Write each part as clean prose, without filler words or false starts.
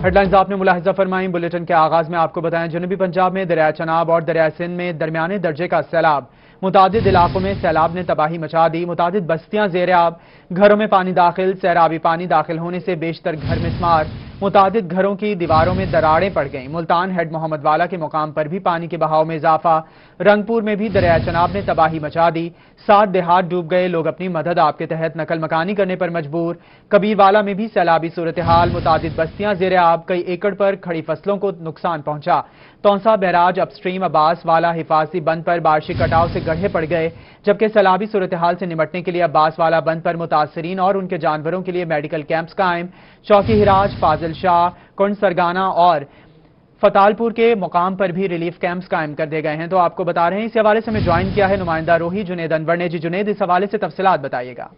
Head lines آپ نے ملاحظہ فرمائیں۔ بلیٹن کے آغاز میں آپ کو بتائیں جنوبی پنجاب میں دریائے چناب اور دریائے سندھ میں درمیانے درجے کا سیلاب، متعدد علاقوں میں سیلاب نے تباہی مچا دی، متعدد بستیاں زیر آب، گھروں میں پانی داخل، سیرابی پانی داخل ہونے سے بیشتر گھر مسمار، متعدد گھروں کی دیواروں میں دراڑیں پڑ گئیں۔ ملتان ہیڈ محمد والا کے مقام پر بھی پانی کے بہاؤ میں اضافہ، رنگپور میں بھی دریائے چناب نے تباہی مچا دی، 7 دیہات ڈوب گئے، لوگ اپنی مدد آپ کے تحت نقل مکانی کرنے پر مجبور۔ کبیر والا میں بھی سیلابی صورتحال، متعدد بستیاں زیر آب، کئی ایکڑ پر کھڑی فصلوں کو نقصان پہنچا۔ تونسا بیراج اپ سٹریم عباس والا حفاظتی بند پر بارشی کٹاؤ سے گڑھے پڑ گئے، جبکہ سیلابی صورتحال سے نمٹنے کے لیے عباس والا بند پر متاثرین اور ان کے جانوروں کے لیے میڈیکل کیمپس قائم، چوکی ہراج، فاضل شاہ، کنڈ سرگانہ اور فتال پور کے مقام پر بھی ریلیف کیمپس قائم کر دیے گئے ہیں۔ تو آپ کو بتا رہے ہیں اس حوالے سے ہمیں جوائن کیا ہے نمائندہ روہی جنید انور نے۔ جی جنید، اس حوالے سے تفصیلات بتائیے گا۔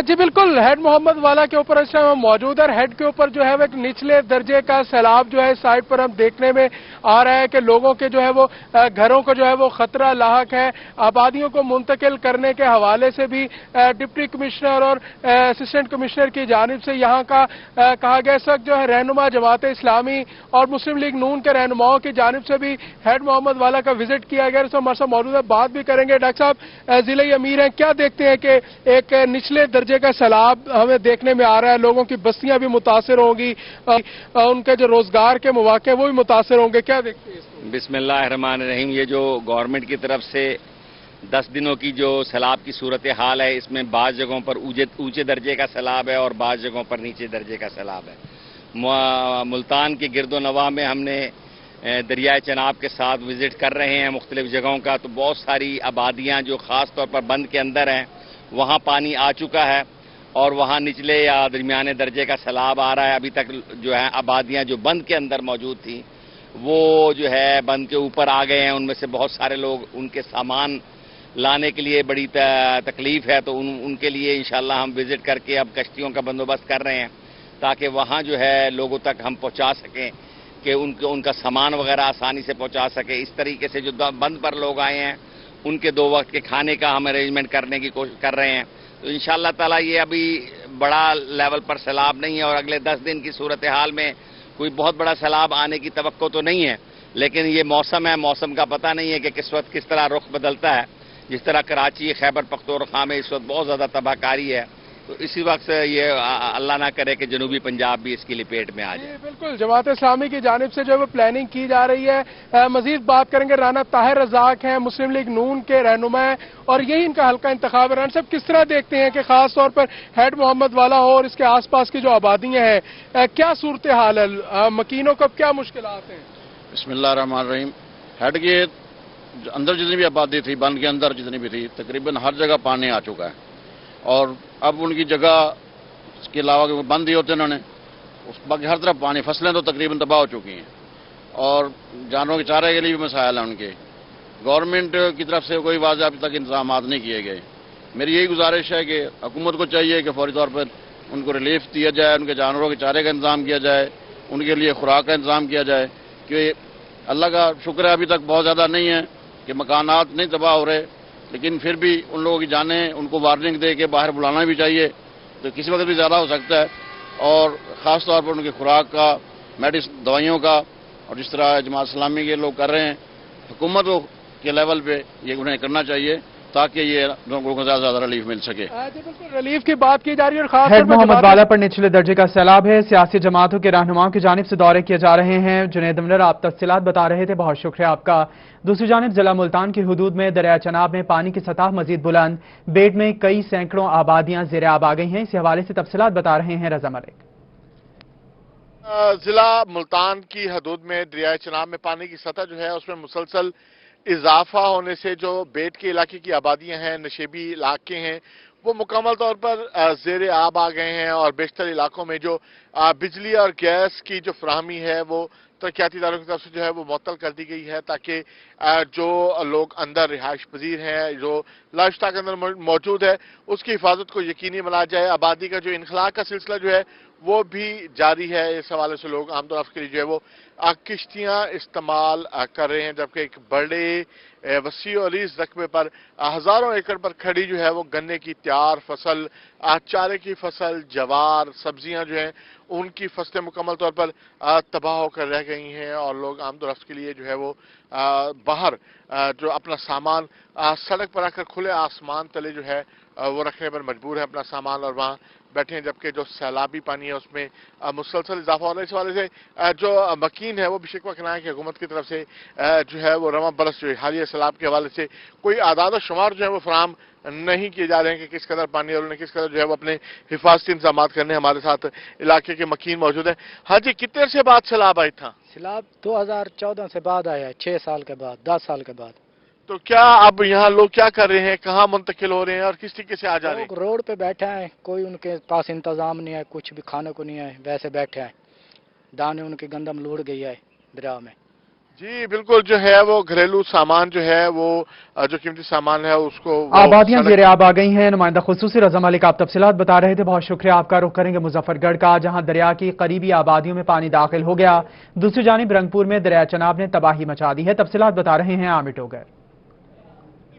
جی بالکل، ہیڈ محمد والا کے اوپر اس ٹائم موجود ہے۔ ہیڈ کے اوپر جو ہے وہ ایک نچلے درجے کا سیلاب جو ہے سائٹ پر ہم دیکھنے میں آ رہا ہے کہ لوگوں کے جو ہے وہ گھروں کو جو ہے وہ خطرہ لاحق ہے۔ آبادیوں کو منتقل کرنے کے حوالے سے بھی ڈپٹی کمشنر اور اسسٹنٹ کمشنر کی جانب سے یہاں کا کہا گیا، اس وقت جو ہے رہنما جماعت اسلامی اور مسلم لیگ نون کے رہنماؤں کی جانب سے بھی ہیڈ محمد والا کا وزٹ کیا گیا۔ اس میں ہمارے ساتھ موجود ہے، بات بھی کریں گے۔ ڈاکٹر صاحب ضلع امیر ہیں، کیا دیکھتے ہیں کہ ایک نچلے درجے کا سیلاب ہمیں دیکھنے میں آ رہا ہے، لوگوں کی بستیاں بھی متاثر ہوں گی، ان کے جو روزگار کے مواقع وہ بھی متاثر ہوں گے، کیا دیکھتے ہیں اس کو؟ بسم اللہ الرحمن الرحیم۔ یہ جو گورنمنٹ کی طرف سے 10 دنوں کی جو سیلاب کی صورتحال ہے، اس میں بعض جگہوں پر اونچے درجے کا سیلاب ہے اور بعض جگہوں پر نیچے درجے کا سیلاب ہے۔ ملتان کے گرد و نواح میں ہم نے دریائے چناب کے ساتھ وزٹ کر رہے ہیں مختلف جگہوں کا، تو بہت ساری آبادیاں جو خاص طور پر بند کے اندر ہیں وہاں پانی آ چکا ہے اور وہاں نچلے یا درمیانے درجے کا سیلاب آ رہا ہے۔ ابھی تک جو ہے آبادیاں جو بند کے اندر موجود تھیں وہ جو ہے بند کے اوپر آ گئے ہیں، ان میں سے بہت سارے لوگ ان کے سامان لانے کے لیے بڑی تکلیف ہے، تو ان کے لیے انشاءاللہ ہم وزٹ کر کے اب کشتیوں کا بندوبست کر رہے ہیں تاکہ وہاں جو ہے لوگوں تک ہم پہنچا سکیں کہ ان کا سامان وغیرہ آسانی سے پہنچا سکے۔ اس طریقے سے جو بند پر لوگ آئے ہیں ان کے 2 وقت کے کھانے کا ہم ارینجمنٹ کرنے کی کوشش کر رہے ہیں۔ تو انشاءاللہ تعالیٰ یہ ابھی بڑا لیول پر سیلاب نہیں ہے اور اگلے 10 دن کی صورتحال میں کوئی بہت بڑا سیلاب آنے کی توقع تو نہیں ہے، لیکن یہ موسم ہے، موسم کا پتہ نہیں ہے کہ کس وقت کس طرح رخ بدلتا ہے۔ جس طرح کراچی، خیبر پختونخوا میں اس وقت بہت زیادہ تباہ کاری ہے، تو اسی وقت یہ اللہ نہ کرے کہ جنوبی پنجاب بھی اس کی لپیٹ میں آ جائے۔ بالکل، جماعت اسلامی کی جانب سے جو ہے وہ پلاننگ کی جا رہی ہے۔ مزید بات کریں گے، رانا طاہر رزاق ہیں، مسلم لیگ نون کے رہنما ہیں اور یہی ان کا حلقہ انتخاب ہے۔ رانا صاحب، کس طرح دیکھتے ہیں کہ خاص طور پر ہیڈ محمد والا ہو اور اس کے آس پاس کی جو آبادیاں ہیں، کیا صورتحال ہے، مکینوں کو کیا مشکلات ہیں؟ بسم اللہ الرحمن الرحیم۔ ہیڈ کے اندر جتنی بھی آبادی تھی، بند کے اندر جتنی بھی تھی، تقریباً ہر جگہ پانی آ چکا ہے اور اب ان کی جگہ اس کے علاوہ بند ہی ہوتے انہوں نے، باقی ہر طرف پانی، فصلیں تو تقریباً تباہ ہو چکی ہیں اور جانوروں کے چارے کے لیے بھی مسائل ہیں ان کے۔ گورنمنٹ کی طرف سے کوئی واضح ابھی تک انتظامات نہیں کیے گئے۔ میری یہی گزارش ہے کہ حکومت کو چاہیے کہ فوری طور پر ان کو ریلیف دیا جائے، ان کے جانوروں کے چارے کا انتظام کیا جائے، ان کے لیے خوراک کا انتظام کیا جائے، کہ اللہ کا شکر ہے ابھی تک بہت زیادہ نہیں ہے کہ مکانات نہیں تباہ ہو رہے، لیکن پھر بھی ان لوگوں کی جانیں ان کو وارننگ دے کے باہر بلانا بھی چاہیے، تو کسی وقت بھی زیادہ ہو سکتا ہے، اور خاص طور پر ان کی خوراک کا، دوائیوں کا، اور جس طرح جماعت اسلامی کے لوگ کر رہے ہیں، حکومت کے لیول پہ یہ انہیں کرنا چاہیے تاکہ یہ لوگوں کو زیادہ سے زیادہ ریلیف مل سکے۔ جی بالکل، ریلیف کی بات کی جا رہی ہے اور خاص ہیڈ محمد والا پر نچلے درجے کا سیلاب ہے، سیاسی جماعتوں کے رہنماؤں کی جانب سے دورے کیے جا رہے ہیں۔ جنید انور، آپ تفصیلات بتا رہے تھے، بہت شکریہ آپ کا۔ دوسری جانب ضلع ملتان کی حدود میں دریائے چناب میں پانی کی سطح مزید بلند، بیٹ میں کئی سینکڑوں آبادیاں زیر آب آ گئی ہیں۔ اس حوالے سے تفصیلات بتا رہے ہیں رضا ملک۔ ضلع ملتان کی حدود میں دریائے چناب میں پانی کی سطح جو ہے اس میں مسلسل اضافہ ہونے سے جو بیٹ کے علاقے کی آبادیاں ہیں، نشیبی علاقے ہیں، وہ مکمل طور پر زیر آب آ گئے ہیں اور بیشتر علاقوں میں جو बिजली और गैस की जो फराहमी है वो तरक्याती इदारों की तरफ से जो है वो मुअत्तल कर दी गई है, ताकि जो लोग अंदर रिहाइश पजीर हैं, जो लाइफ स्टॉक अंदर मौजूद है, उसकी हिफाजत को यकीनी बनाया जाए। आबादी का जो इनखला का सिलसिला जो है वो भी जारी है। इस हवाले से लोग आमतौर के लिए जो है वो किश्तियां इस्तेमाल कर रहे हैं, जबकि एक बड़े वसी और अरीज रकबे पर हजारों एकड़ पर खड़ी जो है वो गन्ने की तैयार फसल, चारे की फसल, जवार, सब्जियां जो हैं उनकी फसलें मुकम्मल तौर पर तबाह होकर रह गई हैं, और लोग आमतौर के लिए जो है वो बाहर जो अपना सामान सड़क पर आकर खुले आसमान तले जो है वो रखने पर मजबूर है अपना सामान, और वहाँ बैठे हैं, जबकि जो सैलाबी पानी है उसमें मुसलसल इजाफा हो रहा है। इस हवाले से जो मकीन है वो भी शिकवा करना है कि हुकूमत की तरफ से जो है वो रवा बरस जो हालिया सैलाब के हवाले से कोई आदाद और शुमार जो है वो फराहम नहीं किए जा रहे हैं कि किस कदर पानी और उन्हें किस कदर जो है वो अपने हिफाजती इंतजाम करने। हमारे साथ इलाके के मकीन मौजूद है। हाँ जी, कितने से बाद सैलाब आई था? सैलाब 2014 से बाद आया है, 6 साल के बाद, 10 साल के बाद। तो क्या अब यहाँ लोग क्या कर रहे हैं, कहाँ मुंतकिल हो रहे हैं और किस तरीके से आ जा रहे हैं? लोग रोड पे बैठे हैं, कोई उनके पास इंतजाम नहीं है, कुछ भी खाने को नहीं है, वैसे बैठे हैं। दाने उनकी गंदम लूट गई है दरिया में। जी बिल्कुल, जो है वो घरेलू सामान जो है वो जो कीमती सामान है उसको आबादियां ज़ेर-ए-आब आ गई हैं। नुमाइंदा खुसूसी रज़ा मलिक आप तफसीलात बता रहे थे। बहुत शुक्रिया आपका। रुख करेंगे मुजफ्फरगढ़ का, जहां दरिया की करीबी आबादियों में पानी दाखिल हो गया। दूसरी जानिब रंगपुर में दरिया चनाब ने तबाही मचा दी है। तफसीलात बता रहे हैं आमिर टोगर।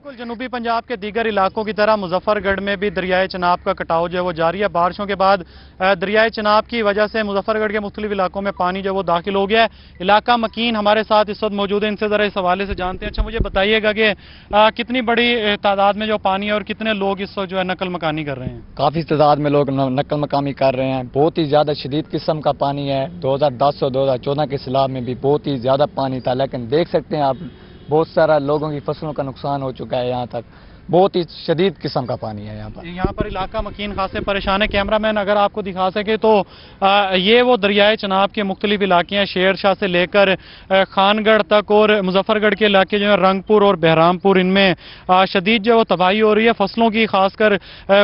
बिल्कुल जनूबी पंजाब के दीगर इलाकों की तरह मुजफ्फरगढ़ में भी दरियाए चनाब का कटाव जो है वो जारी है। बारिशों के बाद दरियाए चनाब की वजह से मुजफ्फरगढ़ के मुख्तलिफ इलाकों में पानी जो वो दाखिल हो गया है। इलाका मकीन हमारे साथ इस वक्त मौजूद है, इनसे जरा इस हवाले से जानते हैं। अच्छा, मुझे बताइएगा कि कितनी बड़ी तादाद में जो पानी है और कितने लोग इस वक्त जो है नकल मकानी कर रहे हैं? काफ़ी तादाद में लोग नकल मकानी कर रहे हैं। बहुत ही ज़्यादा शदीद किस्म का पानी है। 2010 और 2014 के सैलाब में भी बहुत ही ज़्यादा पानी था, लेकिन देख सकते हैं आप बहुत सारा लोगों की फसलों का नुकसान हो चुका है। यहाँ तक बहुत ही शदीद किस्म का पानी है यहाँ पर इलाका मकीन खासे परेशान है। कैमरामैन अगर आपको दिखा सके तो ये वो दरियाए चनाब के मुख्तलिफ इलाके हैं, शेर शाह से लेकर खानगढ़ तक, और मुजफ्फरगढ़ के इलाके जो है रंगपुर और बहरामपुर, इनमें शदीद जो है वो तबाही हो रही है फसलों की। खासकर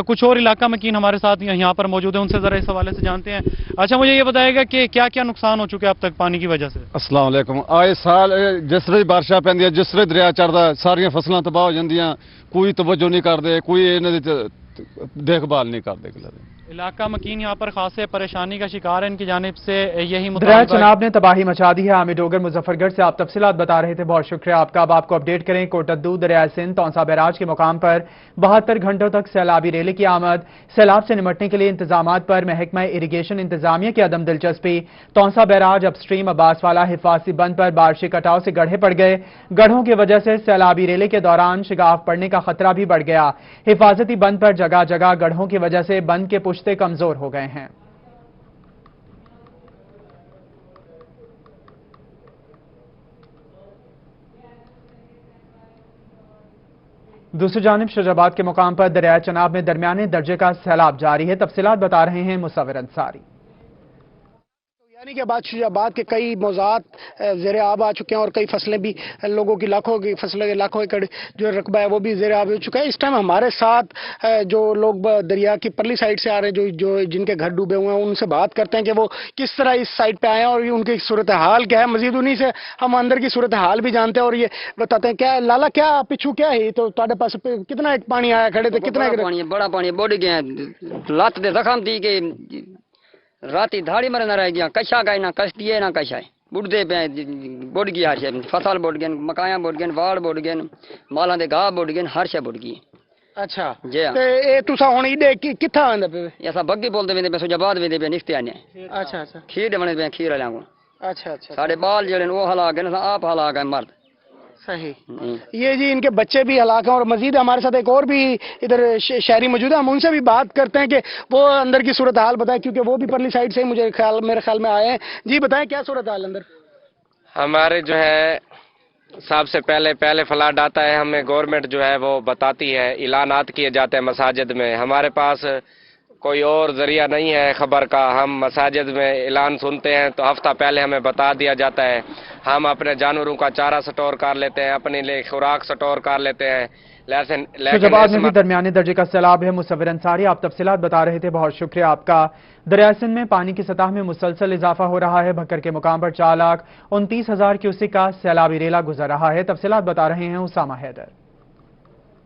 कुछ और इलाका मकीन हमारे साथ यहाँ पर मौजूद है, उनसे ज़रा इस हवाले से जानते हैं। अच्छा, मुझे ये बताएगा कि क्या क्या नुकसान हो चुके हैं अब तक पानी की वजह से? अस्सलाम वालेकुम। आए साल जिस तरह बारिशां पैंदियां, जिस तरह दरिया चढ़दा, सारियां फसलां तबाह हो जांदियां, कोई तवज्जो नहीं करते, कोई इन्हां दी देखभाल नहीं करते। इलाका मकीन यहाँ पर खासे परेशानी का शिकार है, इनकी जानिब से यही दरिया चनाब ने तबाही मचा दी है। आमिर डोगर मुजफ्फरगढ़ से आप तफसीलात बता रहे थे। बहुत शुक्रिया आपका। अब आपको अपडेट करें कोटद्दू दरिया सिंध तौसा बैराज के मुकाम पर 72 घंटों तक सैलाबी रेले की आमद। सैलाब से निमटने के लिए इंतजाम पर महकमा इरिगेशन इंतजामिया की अदम दिलचस्पी। तौसा बैराज अपस्ट्रीम अब्बासवाला हिफाजती बंद पर बारिशी कटाव से गड्ढे पड़ गए। गड्ढों की वजह से सैलाबी रेले के दौरान शिगाफ पड़ने का खतरा भी बढ़ गया। हिफाजती बंद पर जगह जगह गड्ढों की वजह से बंद के पुश्ते कमजोर हो गए हैं। दूसरी जानिब शाहजहाबाद के मुकाम पर दरिया चनाब में दरमियाने दर्जे का सैलाब जारी है। तफसीलात बता रहे हैं मुसव्विर अंसारी। यानी कि शाहजहाबाद के कई मौज़ात ज़ेर आब आ चुके हैं और कई फसलें भी, लोगों की लाखों की फसलें, लाखों एकड़ जो रकबा है वो भी ज़ेर आब हो चुका है। इस टाइम हमारे साथ जो लोग दरिया की परली साइड से आ रहे हैं, जो जिनके घर डूबे हुए हैं, उनसे बात करते हैं कि वो किस तरह इस साइड पे आए हैं और उनकी सूरत हाल क्या है। मजीद उन्हीं से हम अंदर की सूरत हाल भी जानते हैं और ये बताते हैं। क्या लाला, क्या पिछू क्या है? तो तुम्हारे पास कितना एक पानी आया, खड़े थे कितना? बड़ा पानी बोड़ गया, लात दे जख्म थी कि राती धाड़ी मरे न रह गया, कशा गए ना कश्ती है ना कशा है, बुढ़ते पे बुढ़ गई हर शे, फसल बुढ़ गए, मकाया बुढ़ गए, वाड़ बुढ़ गए, माला दे गाह बुढ़ गए, हर शे बुढ़ गई। अच्छा जी हाँ। ते तुसा हुन इदे किथा आंदे पे? ऐसा बग्गी बोलते वेंदे पे, सुजाबाद वेंदे पे, निकते आने। अच्छा अच्छा। खीर बने पे, खीर लांगो। अच्छा अच्छा। साडे बाल जेड़े वो हला गए ना, आप हला गए मर्द। सही। ये जी इनके बच्चे भी हलाक हैं और मजीद हमारे साथ एक और भी इधर शहरी मौजूद है। हम उनसे भी बात करते हैं कि वो अंदर की सूरत हाल बताएं, क्योंकि वो भी परली साइड से ही मेरे ख्याल में आए हैं। जी बताएं, क्या सूरत हाल अंदर? हमारे जो है सबसे पहले फ्लड आता है, हमें गवर्नमेंट जो है वो बताती है, ऐलानात किए जाते हैं मसाजिद में। हमारे पास कोई और जरिया नहीं है खबर का। हम मसाजिद में ऐलान सुनते हैं तो हफ्ता पहले हमें बता दिया जाता है। हम अपने जानवरों का चारा स्टोर कर लेते हैं, अपने लिए खुराक स्टोर कर लेते हैं। फैजाबाद में भी दरमियाने दर्जे का सैलाब है। मुसव्विर अंसारी, आप तफसीलात बता रहे थे, बहुत शुक्रिया आपका। दरिया सिंध में पानी की सतह में मुसलसल इजाफा हो रहा है। भक्कर के मुकाम पर 4,29,000 क्यूसेक का सैलाबी रेला गुजर रहा है। तफसीलात बता रहे हैं उसामा हैदर।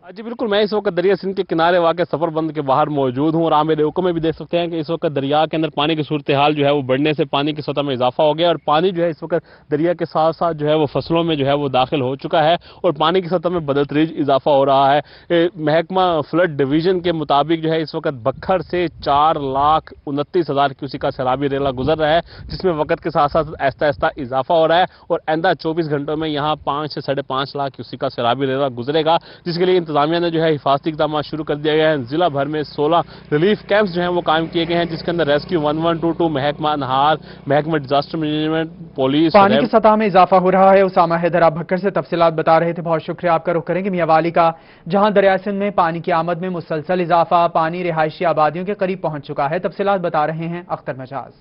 जी बिल्कुल, मैं इस वक्त दरिया सिंध के किनारे वाक़ सफर बंद के बाहर मौजूद हूँ और आप मेरे हुक्म में भी देख सकते हैं कि इस वक्त दरिया के अंदर पानी की सूरत हाल जो है वो बढ़ने से पानी की सतह में इजाफा हो गया और पानी जो है इस वक्त दरिया के साथ साथ जो है वो फसलों में जो है वो दाखिल हो चुका है और पानी की सतह में बदतरीज इजाफा हो रहा है। महकमा फ्लड डिवीजन के मुताबिक जो है इस वक्त बखर से 4,29,000 क्यूसेक का सैलाबी रेला गुजर रहा है, जिसमें वक्त के साथ साथ आहिस्ता आहिस्ता इजाफा हो रहा है और आइंदा 24 घंटों में यहाँ 5 से 5.5 लाख क्यूसेक का सैलाबी रेला गुजरेगा, जिसके लिए इंतजामिया ने जो है हिफाजती इक़दाम शुरू कर दिया गया है। जिला भर में 16 रिलीफ कैंप्स जो हैं वो कायम किए गए हैं, जिसके अंदर रेस्क्यू 1122, महकमा अनहार, महकमा डिजास्टर मैनेजमेंट, पुलिस। पानी की सतह में इजाफा हो रहा है। उसामा हैदर, आप भक्कर से तफसीलात बता रहे थे, बहुत शुक्रिया आपका। रुख करेंगे मियावाली का, जहां दरिया सिंध में पानी की आमद में मुसलसल इजाफा, पानी रिहायशी आबादियों के करीब पहुंच चुका है। तफसीलात बता रहे हैं अख्तर मजाज।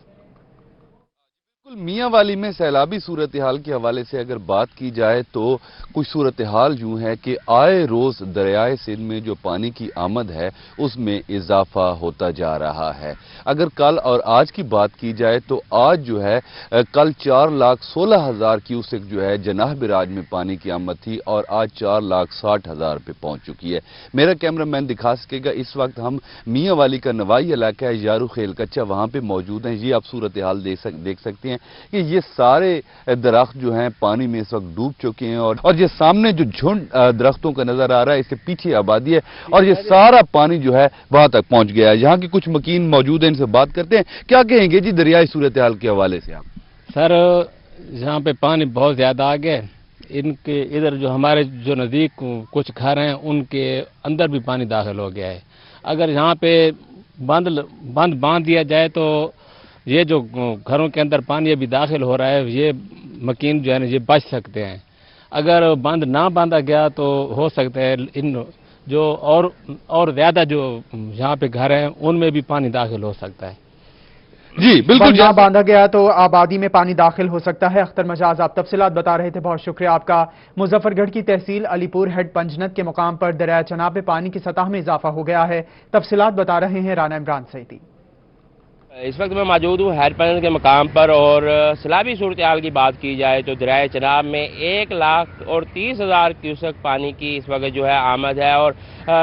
मियांवाली में सैलाबी सूरत हाल के हवाले से अगर बात की जाए तो कुछ सूरत हाल यूं है कि आए रोज दरियाए सिंध में जो पानी की आमद है उसमें इजाफा होता जा रहा है। अगर कल और आज की बात की जाए तो आज जो है कल 4,16,000 क्यूसेक जो है जनाह बिराज में पानी की आमद थी और आज 4,60,000 पे पहुंच चुकी है। मेरा कैमरामैन दिखा सकेगा, इस वक्त हम मियांवाली का नवाई इलाका है, यारू खेल कच्चा, वहां पे मौजूद हैं। ये आप सूरत हाल देख सकते हैं कि ये सारे दरख्त जो हैं पानी में इस वक्त डूब चुके हैं और ये सामने जो झुंड दरख्तों का नजर आ रहा है, इसके पीछे आबादी है और ये सारा पानी जो है वहां तक पहुंच गया है। यहाँ के कुछ मकीन मौजूद हैं, इनसे बात करते हैं। क्या कहेंगे जी दरियाई सूरत हाल के हवाले से आप? सर, यहाँ पे पानी बहुत ज्यादा आ गया, इनके इधर जो हमारे जो नजदीक कुछ घर हैं उनके अंदर भी पानी दाखिल हो गया है। अगर यहाँ पे बांध दिया जाए तो ये जो घरों के अंदर पानी अभी दाखिल हो रहा है, ये मकीन जो है ना ये बच सकते हैं। अगर बंद ना बांधा गया तो हो सकता है इन जो और ज्यादा जो यहाँ पे घर हैं उनमें भी पानी दाखिल हो सकता है। जी बिल्कुल, जहाँ बांधा गया तो आबादी में पानी दाखिल हो सकता है। अख्तर मजाज, आप तफसीलात बता रहे थे, बहुत शुक्रिया आपका। मुजफ्फरगढ़ की तहसील अलीपुर हेड पंजनत के मुकाम पर दरिया चनाब में पानी की सतह में इजाफा हो गया है। तफसीलात बता रहे हैं राना इमरान सईदी। इस वक्त मैं मौजूद हूँ हेड पंजनत के मकाम पर और सैलाबी सूरत हाल की बात की जाए तो दरिया चनाब में 1,30,000 क्यूसेक पानी की इस वक्त जो है आमद है और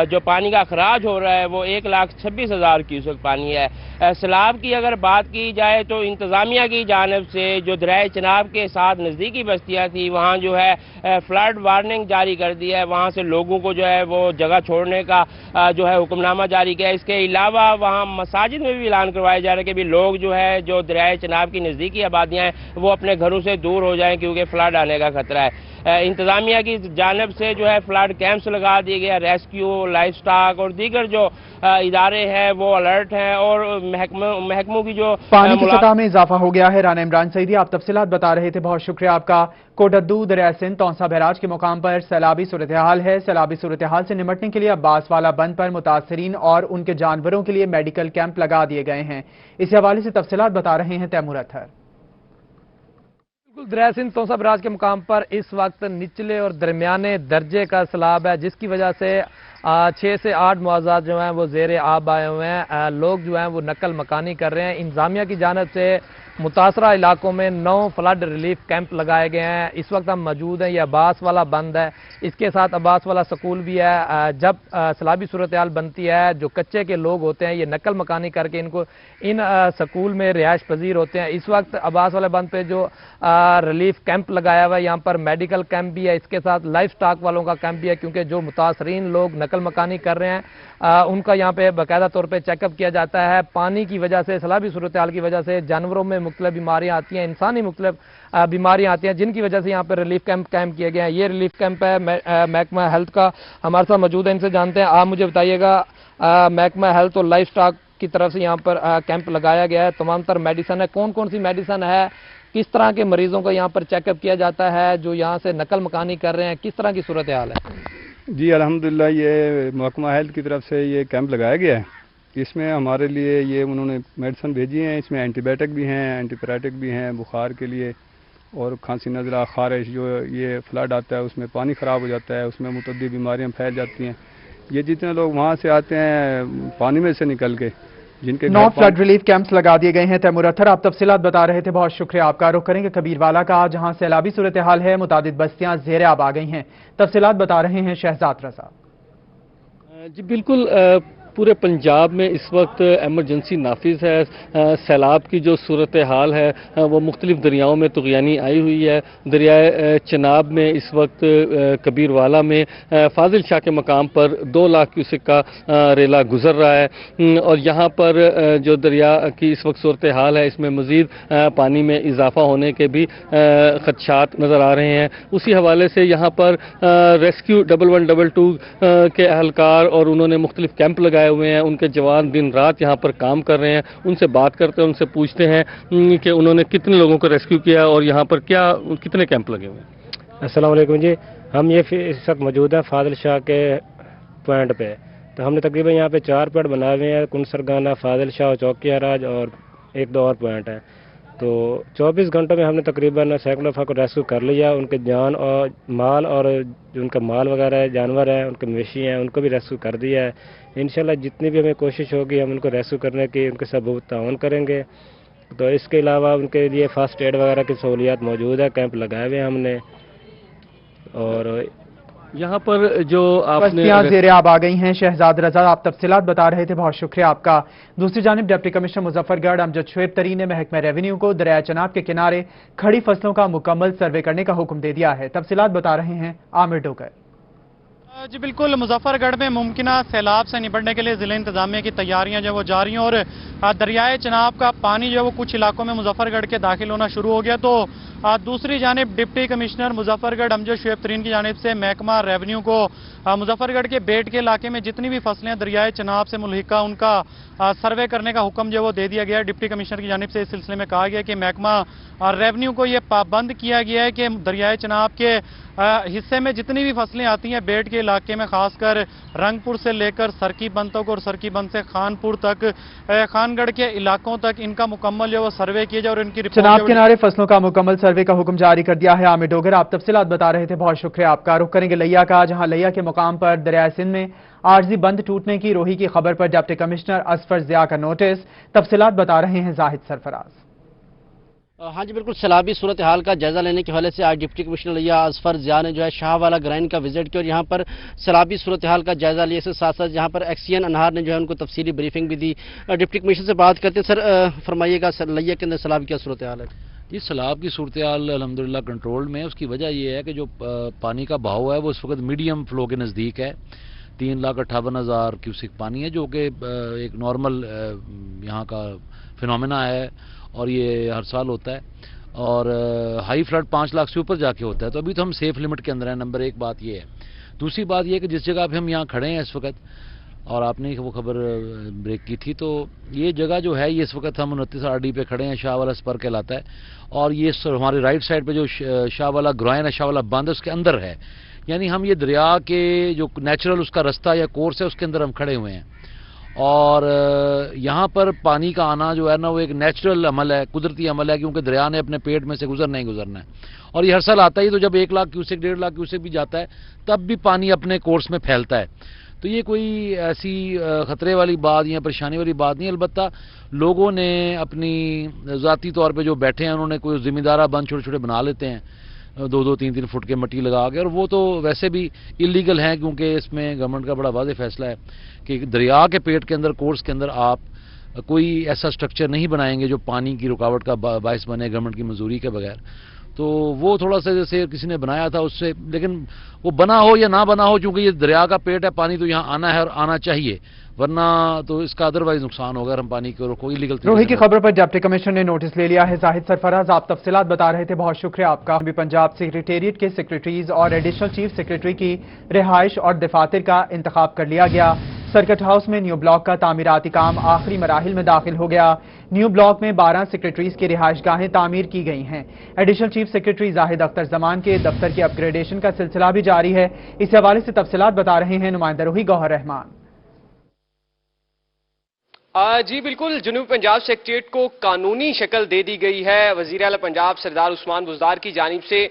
जो पानी का अखराज हो रहा है वो 1,26,000 क्यूसेक पानी है। सैलाब की अगर बात की जाए तो इंतज़ामिया की जानिब से जो दरिया चनाब के साथ नज़दीकी बस्तियाँ थी वहाँ जो है फ्लड वार्निंग जारी कर दी है, वहाँ से लोगों को जो है वो जगह छोड़ने का जो है हुक्मनामा जारी किया है। इसके अलावा वहाँ मसाजिद में भी ऐलान करवाया जा रहा है कि भी लोग जो है जो दरिया चनाब की नज़दीकी आबादियाँ हैं वो अपने घरों से दूर हो जाएं क्योंकि फ्लड आने का खतरा है। इंतज़ामिया की जानिब से जो है फ्लड कैंप्स लगा दिए गए, रेस्क्यू, लाइफ स्टॉक और दीगर जो इदारे हैं वो अलर्ट हैं और महकमों की जो पानी की सतह में इजाफा हो गया है। राना इमरान सईदी, आप तफसीलात बता रहे थे, बहुत शुक्रिया आपका। कोटद्दू दरिया सिंध तौसा बैराज के मुकाम पर सैलाबी सूरत हाल है। सैलाबी सूरत हाल से निमटने के लिए अब्बास वाला बंद पर मुतासरीन और उनके जानवरों के लिए मेडिकल कैंप लगा दिए गए हैं। इस हवाले से तफसीलात बता रहे हैं तैमूर अतहर। दरिया सिंध तौसा बैराज के मुकाम पर इस वक्त निचले और दरमियाने दर्जे का सैलाब है, जिसकी वजह से 6 से 8 मुआवजात जो हैं वो ज़ेर आब आए हुए हैं। लोग जो हैं वो नकल मकानी कर रहे हैं। इंतज़ामिया की जानिब से मुतासरा इलाकों में 9 फ्लड रिलीफ कैंप लगाए गए हैं। इस वक्त हम मौजूद हैं, ये अब्बास वाला बंद है, इसके साथ अब्बास वाला स्कूल भी है। जब सैलाबी सूरत हाल बनती है, जो कच्चे के लोग होते हैं ये नकल मकानी करके इनको इन स्कूल में रिहाइश पजीर होते हैं। इस वक्त अब्बास वाले बंद पे जो रिलीफ कैंप लगाया हुआ है, यहाँ पर मेडिकल कैंप भी है, इसके साथ लाइफ स्टॉक वालों का कैंप भी है, क्योंकि जो मुतासरीन लोग नकल मकानी कर रहे हैं उनका यहाँ पे बाकायदा तौर पे चेकअप किया जाता है। पानी की वजह से, सैलाबी सूरत हाल की वजह से जानवरों में मुख्तलिफ बीमारियाँ आती हैं, इंसानी मुख्तलिफ बीमारियाँ आती हैं, जिनकी वजह से यहाँ पर रिलीफ कैंप कायम किए गए हैं। ये रिलीफ कैंप है महकमा हेल्थ का, हमारे साथ मौजूद है, इनसे जानते हैं। आप मुझे बताइएगा, महकमा हेल्थ और लाइफ स्टॉक की तरफ से यहाँ पर कैंप लगाया गया है, तमाम तर मेडिसन है, कौन कौन सी मेडिसन है, किस तरह के मरीजों का यहाँ पर चेकअप किया जाता है जो यहाँ से नकल मकानी कर रहे हैं, किस तरह की सूरत हाल है? जी अल्हम्दुलिल्लाह, ये महकमा हेल्थ की तरफ से ये कैंप लगाया गया है اس میں ہمارے لیے یہ انہوں نے میڈیسن بھیجی ہیں، اس میں اینٹی بائیوٹک بھی ہیں، اینٹی پیرائٹک بھی ہیں بخار کے لیے، اور کھانسی نزلہ خارش جو یہ فلڈ آتا ہے اس میں پانی خراب ہو جاتا ہے، اس میں متعدد بیماریاں پھیل جاتی ہیں. یہ جتنے لوگ وہاں سے آتے ہیں پانی میں سے نکل کے جن کے 9 فلڈ ریلیف کیمپس لگا دیے گئے ہیں. تیمور اطہر آپ تفصیلات بتا رہے تھے، بہت شکریہ آپ کا. رخ کریں گے کبیر والا کا، جہاں سیلابی صورتحال ہے، متعدد بستیاں زیر آب آ گئی ہیں. تفصیلات بتا رہے ہیں شہزاد رضا. جی بالکل، پورے پنجاب میں اس وقت ایمرجنسی نافذ ہے. سیلاب کی جو صورتحال ہے وہ مختلف دریاؤں میں طغیانی آئی ہوئی ہے. دریائے چناب میں اس وقت کبیر والا میں فاضل شاہ کے مقام پر 2 لاکھ کیوسک کا ریلا گزر رہا ہے، اور یہاں پر جو دریا کی اس وقت صورتحال ہے اس میں مزید پانی میں اضافہ ہونے کے بھی خدشات نظر آ رہے ہیں. اسی حوالے سے یہاں پر ریسکیو 1112 کے اہلکار اور انہوں نے مختلف کیمپ لگائے ہوئے ہیں. ان کے جوان دن رات یہاں پر کام کر رہے ہیں. ان سے بات کرتے ہیں، ان سے پوچھتے ہیں کہ انہوں نے کتنے لوگوں کو ریسکیو کیا اور یہاں پر کتنے کیمپ لگے ہوئے ہیں. السلام علیکم جی، ہم یہ اس وقت موجود ہیں فاضل شاہ کے پوائنٹ پہ. تو ہم نے تقریباً یہاں پہ 4 پوائنٹ بنائے ہوئے ہیں، کنسرگانہ، فاضل شاہ اور چوکی اراج، اور 1-2 اور پوائنٹ ہیں. تو 24 گھنٹوں میں ہم نے تقریباً سینکڑوں افراد کو ریسکیو کر لیا. ان کے جان اور مال، اور جو ان کا مال وغیرہ ہے، جانور ہیں، ان کے مویشی ہیں، ان کو بھی ریسکیو کر دیا ہے. انشاءاللہ جتنی بھی ہمیں کوشش ہوگی ہم ان کو ریسکیو کرنے کی ان کے ساتھ بہت تعاون کریں گے. تو اس کے علاوہ ان کے لیے فرسٹ ایڈ وغیرہ کی سہولیات موجود ہے، کیمپ لگائے ہوئے ہیں ہم نے. اور یہاں پر جو آپ نے بستیاں زیر آب آ گئی ہیں. شہزاد رضا آپ تفصیلات بتا رہے تھے، بہت شکریہ آپ کا. دوسری جانب ڈپٹی کمشنر مظفر گڑھ امجد شعیب ترین نے محکمہ ریونیو کو دریائے چناب کے کنارے کھڑی فصلوں کا مکمل سروے کرنے کا حکم دے دیا ہے. تفصیلات بتا رہے ہیں عامر ڈوگر. جی بالکل، مظفر گڑھ میں ممکنہ سیلاب سے نپٹنے کے لیے ضلع انتظامیہ کی تیاریاں جو وہ جاری ہیں، اور دریائے چناب کا پانی جو وہ کچھ علاقوں میں مظفر گڑھ کے داخل ہونا شروع ہو گیا. تو دوسری جانب ڈپٹی کمشنر مظفر گڑھ امجد شعیب ترین کی جانب سے محکمہ ریونیو کو مظفر گڑھ کے بیٹ کے علاقے میں جتنی بھی فصلیں دریائے چناب سے ملحقہ ان کا سروے کرنے کا حکم جو وہ دے دیا گیا ہے. ڈپٹی کمشنر کی جانب سے اس سلسلے میں کہا گیا کہ محکمہ ریونیو کو یہ پابند کیا گیا ہے کہ دریائے چناب کے حصے میں جتنی بھی فصلیں آتی ہیں بیٹ کے علاقے میں، خاص کر رنگ پور سے لے کر سرکی بند تک اور سرکی بند سے خان پور تک، خان گڑھ کے علاقوں تک ان کا مکمل جو وہ سروے کیا جائے اور ان کی چناب کنارے فصلوں کا مکمل سروے کا حکم جاری کر دیا ہے. عامر ڈوگر آپ تفصیلات بتا رہے تھے، بہت شکریہ آپ کا. رخ کریں گے لیا کا، جہاں لیا کے مقام پر دریائے سندھ میں عارضی بند ٹوٹنے کی روہی کی خبر پر ڈپٹی کمشنر اصفر ضیاء کا نوٹس. تفصیلات بتا رہے ہیں زاہد سرفراز. ہاں جی بالکل، سیلابی صورتحال کا جائزہ لینے کے حوالے سے آج ڈپٹی کمشنر لیا اصفر ضیاء نے جو ہے شاہ والا گرائن کا وزٹ کیا اور یہاں پر سیلابی صورتحال کا جائزہ لیا. اس کے ساتھ ساتھ یہاں پر ایکسین انہار نے جو ہے ان کو تفصیلی بریفنگ بھی دی. ڈپٹی کمشنر سے بات کرتے ہیں. سر فرمائیے گا لیا کے اندر سیلاب کیا صورتحال ہے؟ جی سیلاب کی صورتحال الحمدللہ کنٹرول میں ہے. اس کی وجہ یہ ہے کہ جو پانی کا بہاؤ ہے وہ اس وقت میڈیم فلو کے نزدیک ہے. 3,58,000 کیوسک پانی ہے، جو کہ ایک نارمل یہاں کا فینومینا ہے اور یہ ہر سال ہوتا ہے. اور ہائی فلڈ 5 لاکھ سے اوپر جا کے ہوتا ہے. تو ابھی تو ہم سیف لمٹ کے اندر ہیں. نمبر 1 بات یہ ہے. دوسری بات یہ ہے کہ جس جگہ پہ ہم یہاں کھڑے ہیں اس وقت، اور آپ نے وہ خبر بریک کی تھی، تو یہ جگہ جو ہے یہ اس وقت ہم 29 RD پہ کھڑے ہیں. شاہ والا سپر کہلاتا ہے، اور یہ ہمارے رائٹ سائڈ پہ جو شاہ والا گرائن ہے، شاہ والا بند ہے، اس کے اندر ہے. یعنی ہم یہ دریا کے جو نیچرل اس کا رستہ یا کورس ہے اس کے اندر ہم کھڑے ہوئے ہیں. اور یہاں پر پانی کا آنا جو ہے نا وہ ایک نیچرل عمل ہے، قدرتی عمل ہے، کیونکہ دریا نے اپنے پیٹ میں سے گزرنا ہی گزرنا ہے. اور یہ ہر سال آتا ہی، تو جب 1 لاکھ کیوسک 1.5 لاکھ کیوسک بھی جاتا ہے تب بھی پانی اپنے کورس میں پھیلتا ہے. تو یہ کوئی ایسی خطرے والی بات یا پریشانی والی بات نہیں. البتہ لوگوں نے اپنی ذاتی طور پہ جو بیٹھے ہیں انہوں نے کوئی ذمہ دارہ بند چھوٹے چھوٹے بنا لیتے ہیں 2-2 3-3 فٹ کے مٹی لگا کے، اور وہ تو ویسے بھی اللیگل ہیں، کیونکہ اس میں گورنمنٹ کا بڑا واضح فیصلہ ہے کہ دریا کے پیٹ کے اندر کورس کے اندر آپ کوئی ایسا سٹرکچر نہیں بنائیں گے جو پانی کی رکاوٹ کا باعث بنے گورنمنٹ کی منظوری کے بغیر. تو وہ تھوڑا سا جیسے کسی نے بنایا تھا اس سے، لیکن وہ بنا ہو یا نہ بنا ہو، چونکہ یہ دریا کا پیٹ ہے، پانی تو یہاں آنا ہے اور آنا چاہیے، ورنہ تو اس کا ادروائز نقصان ہوگا. ہم پانی کو کوئی لیگل روہی کی خبر پر ڈپٹی کمشنر نے نوٹس لے لیا ہے. زاہد سرفراز آپ تفصیلات بتا رہے تھے، بہت شکریہ آپ کا. پنجاب سیکریٹریٹ کے سیکریٹریز اور ایڈیشنل چیف سیکریٹری کی رہائش اور دفاتر کا انتخاب کر لیا گیا. سرکٹ ہاؤس میں نیو بلاک کا تعمیراتی کام آخری مراحل میں داخل ہو گیا. نیو بلاک میں 12 سیکریٹریز کی رہائش گاہیں تعمیر کی گئی ہیں. ایڈیشنل چیف سیکریٹری زاہد اختر زمان کے دفتر کی اپ گریڈیشن کا سلسلہ بھی جاری ہے. اس حوالے سے تفصیلات بتا رہے ہیں نمائندہ روہی گوہر رحمان. جی بالکل، جنوبی پنجاب سیکریٹریٹ کو قانونی شکل دے دی گئی ہے۔ وزیر اعلیٰ پنجاب سردار عثمان بزدار کی جانب سے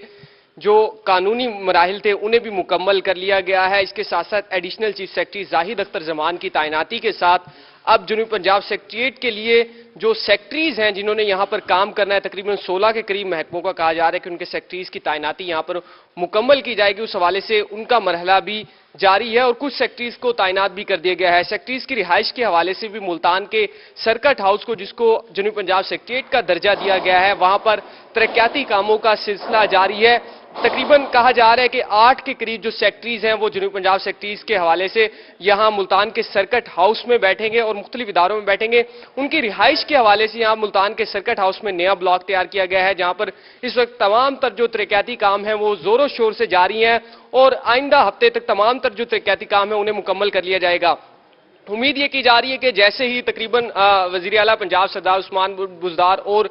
جو قانونی مراحل تھے انہیں بھی مکمل کر لیا گیا ہے۔ اس کے ساتھ ساتھ ایڈیشنل چیف سیکرٹری زاہد اختر زمان کی تعیناتی کے ساتھ اب جنوبی پنجاب سیکریٹریٹ کے لیے جو سیکرٹریز ہیں جنہوں نے یہاں پر کام کرنا ہے، تقریباً 16 کے قریب محکموں کا کہا جا رہا ہے کہ ان کے سیکرٹریز کی تعیناتی یہاں پر مکمل کی جائے گی۔ اس حوالے سے ان کا مرحلہ بھی جاری ہے اور کچھ سیکرٹریز کو تعینات بھی کر دیا گیا ہے۔ سیکرٹریز کی رہائش کے حوالے سے بھی ملتان کے سرکٹ ہاؤس کو، جس کو جنوبی پنجاب سیکریٹریٹ کا درجہ دیا گیا ہے، وہاں پر ترقیاتی کاموں کا سلسلہ جاری ہے۔ تقریباً کہا جا رہا ہے کہ 8 کے قریب جو سیکرٹریز ہیں وہ جنوبی پنجاب سیکرٹریز کے حوالے سے یہاں ملتان کے سرکٹ ہاؤس میں بیٹھیں گے اور مختلف اداروں میں بیٹھیں گے۔ ان کی رہائش کے حوالے سے یہاں ملتان کے سرکٹ ہاؤس میں نیا بلاک تیار کیا گیا ہے، جہاں پر اس وقت تمام تر جو ترقیاتی کام ہیں وہ زور و شور سے جاری ہیں اور آئندہ ہفتے تک تمام تر جو ترقیاتی کام ہیں انہیں مکمل کر لیا جائے گا۔ امید یہ کی جا رہی ہے کہ جیسے ہی تقریباً وزیر اعلیٰ پنجاب سردار عثمان بزدار اور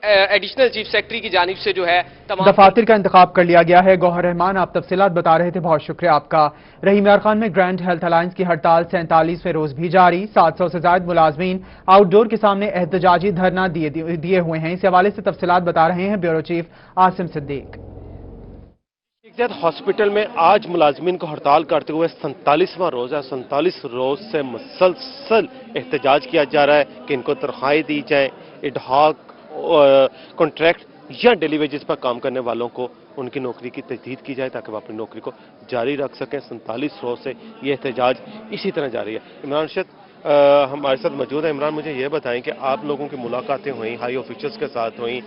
ایڈیشنل چیف سیکرٹری کی جانب سے جو ہے دفاتر کا انتخاب کر لیا گیا ہے۔ گوہر رحمان آپ تفصیلات بتا رہے تھے، بہت شکریہ آپ کا۔ رحیم یار خان میں گرینڈ ہیلتھ الائنس کی ہڑتال 47ویں روز بھی جاری، 700 سے زائد ملازمین آؤٹ ڈور کے سامنے احتجاجی دھرنا دیے ہوئے ہیں۔ اس حوالے سے تفصیلات بتا رہے ہیں بیورو چیف عاصم صدیق۔ ہاسپٹل میں آج ملازمین کو ہڑتال کرتے ہوئے 47واں روز ہے۔ 47 روز سے مسلسل احتجاج کیا جا رہا ہے کہ ان کو تنخواہیں دی جائیں، اڈہاک کانٹریکٹ یا ڈیلی ویجز پر کام کرنے والوں کو ان کی نوکری کی تجدید کی جائے تاکہ وہ اپنی نوکری کو جاری رکھ سکیں۔ 47 روز سے یہ احتجاج اسی طرح جاری ہے۔ عمران ارشد ہمارے ساتھ موجود ہے۔ عمران، مجھے یہ بتائیں کہ آپ لوگوں کی ملاقاتیں ہوئیں، ہائی آفیشلز کے ساتھ ہوئیں،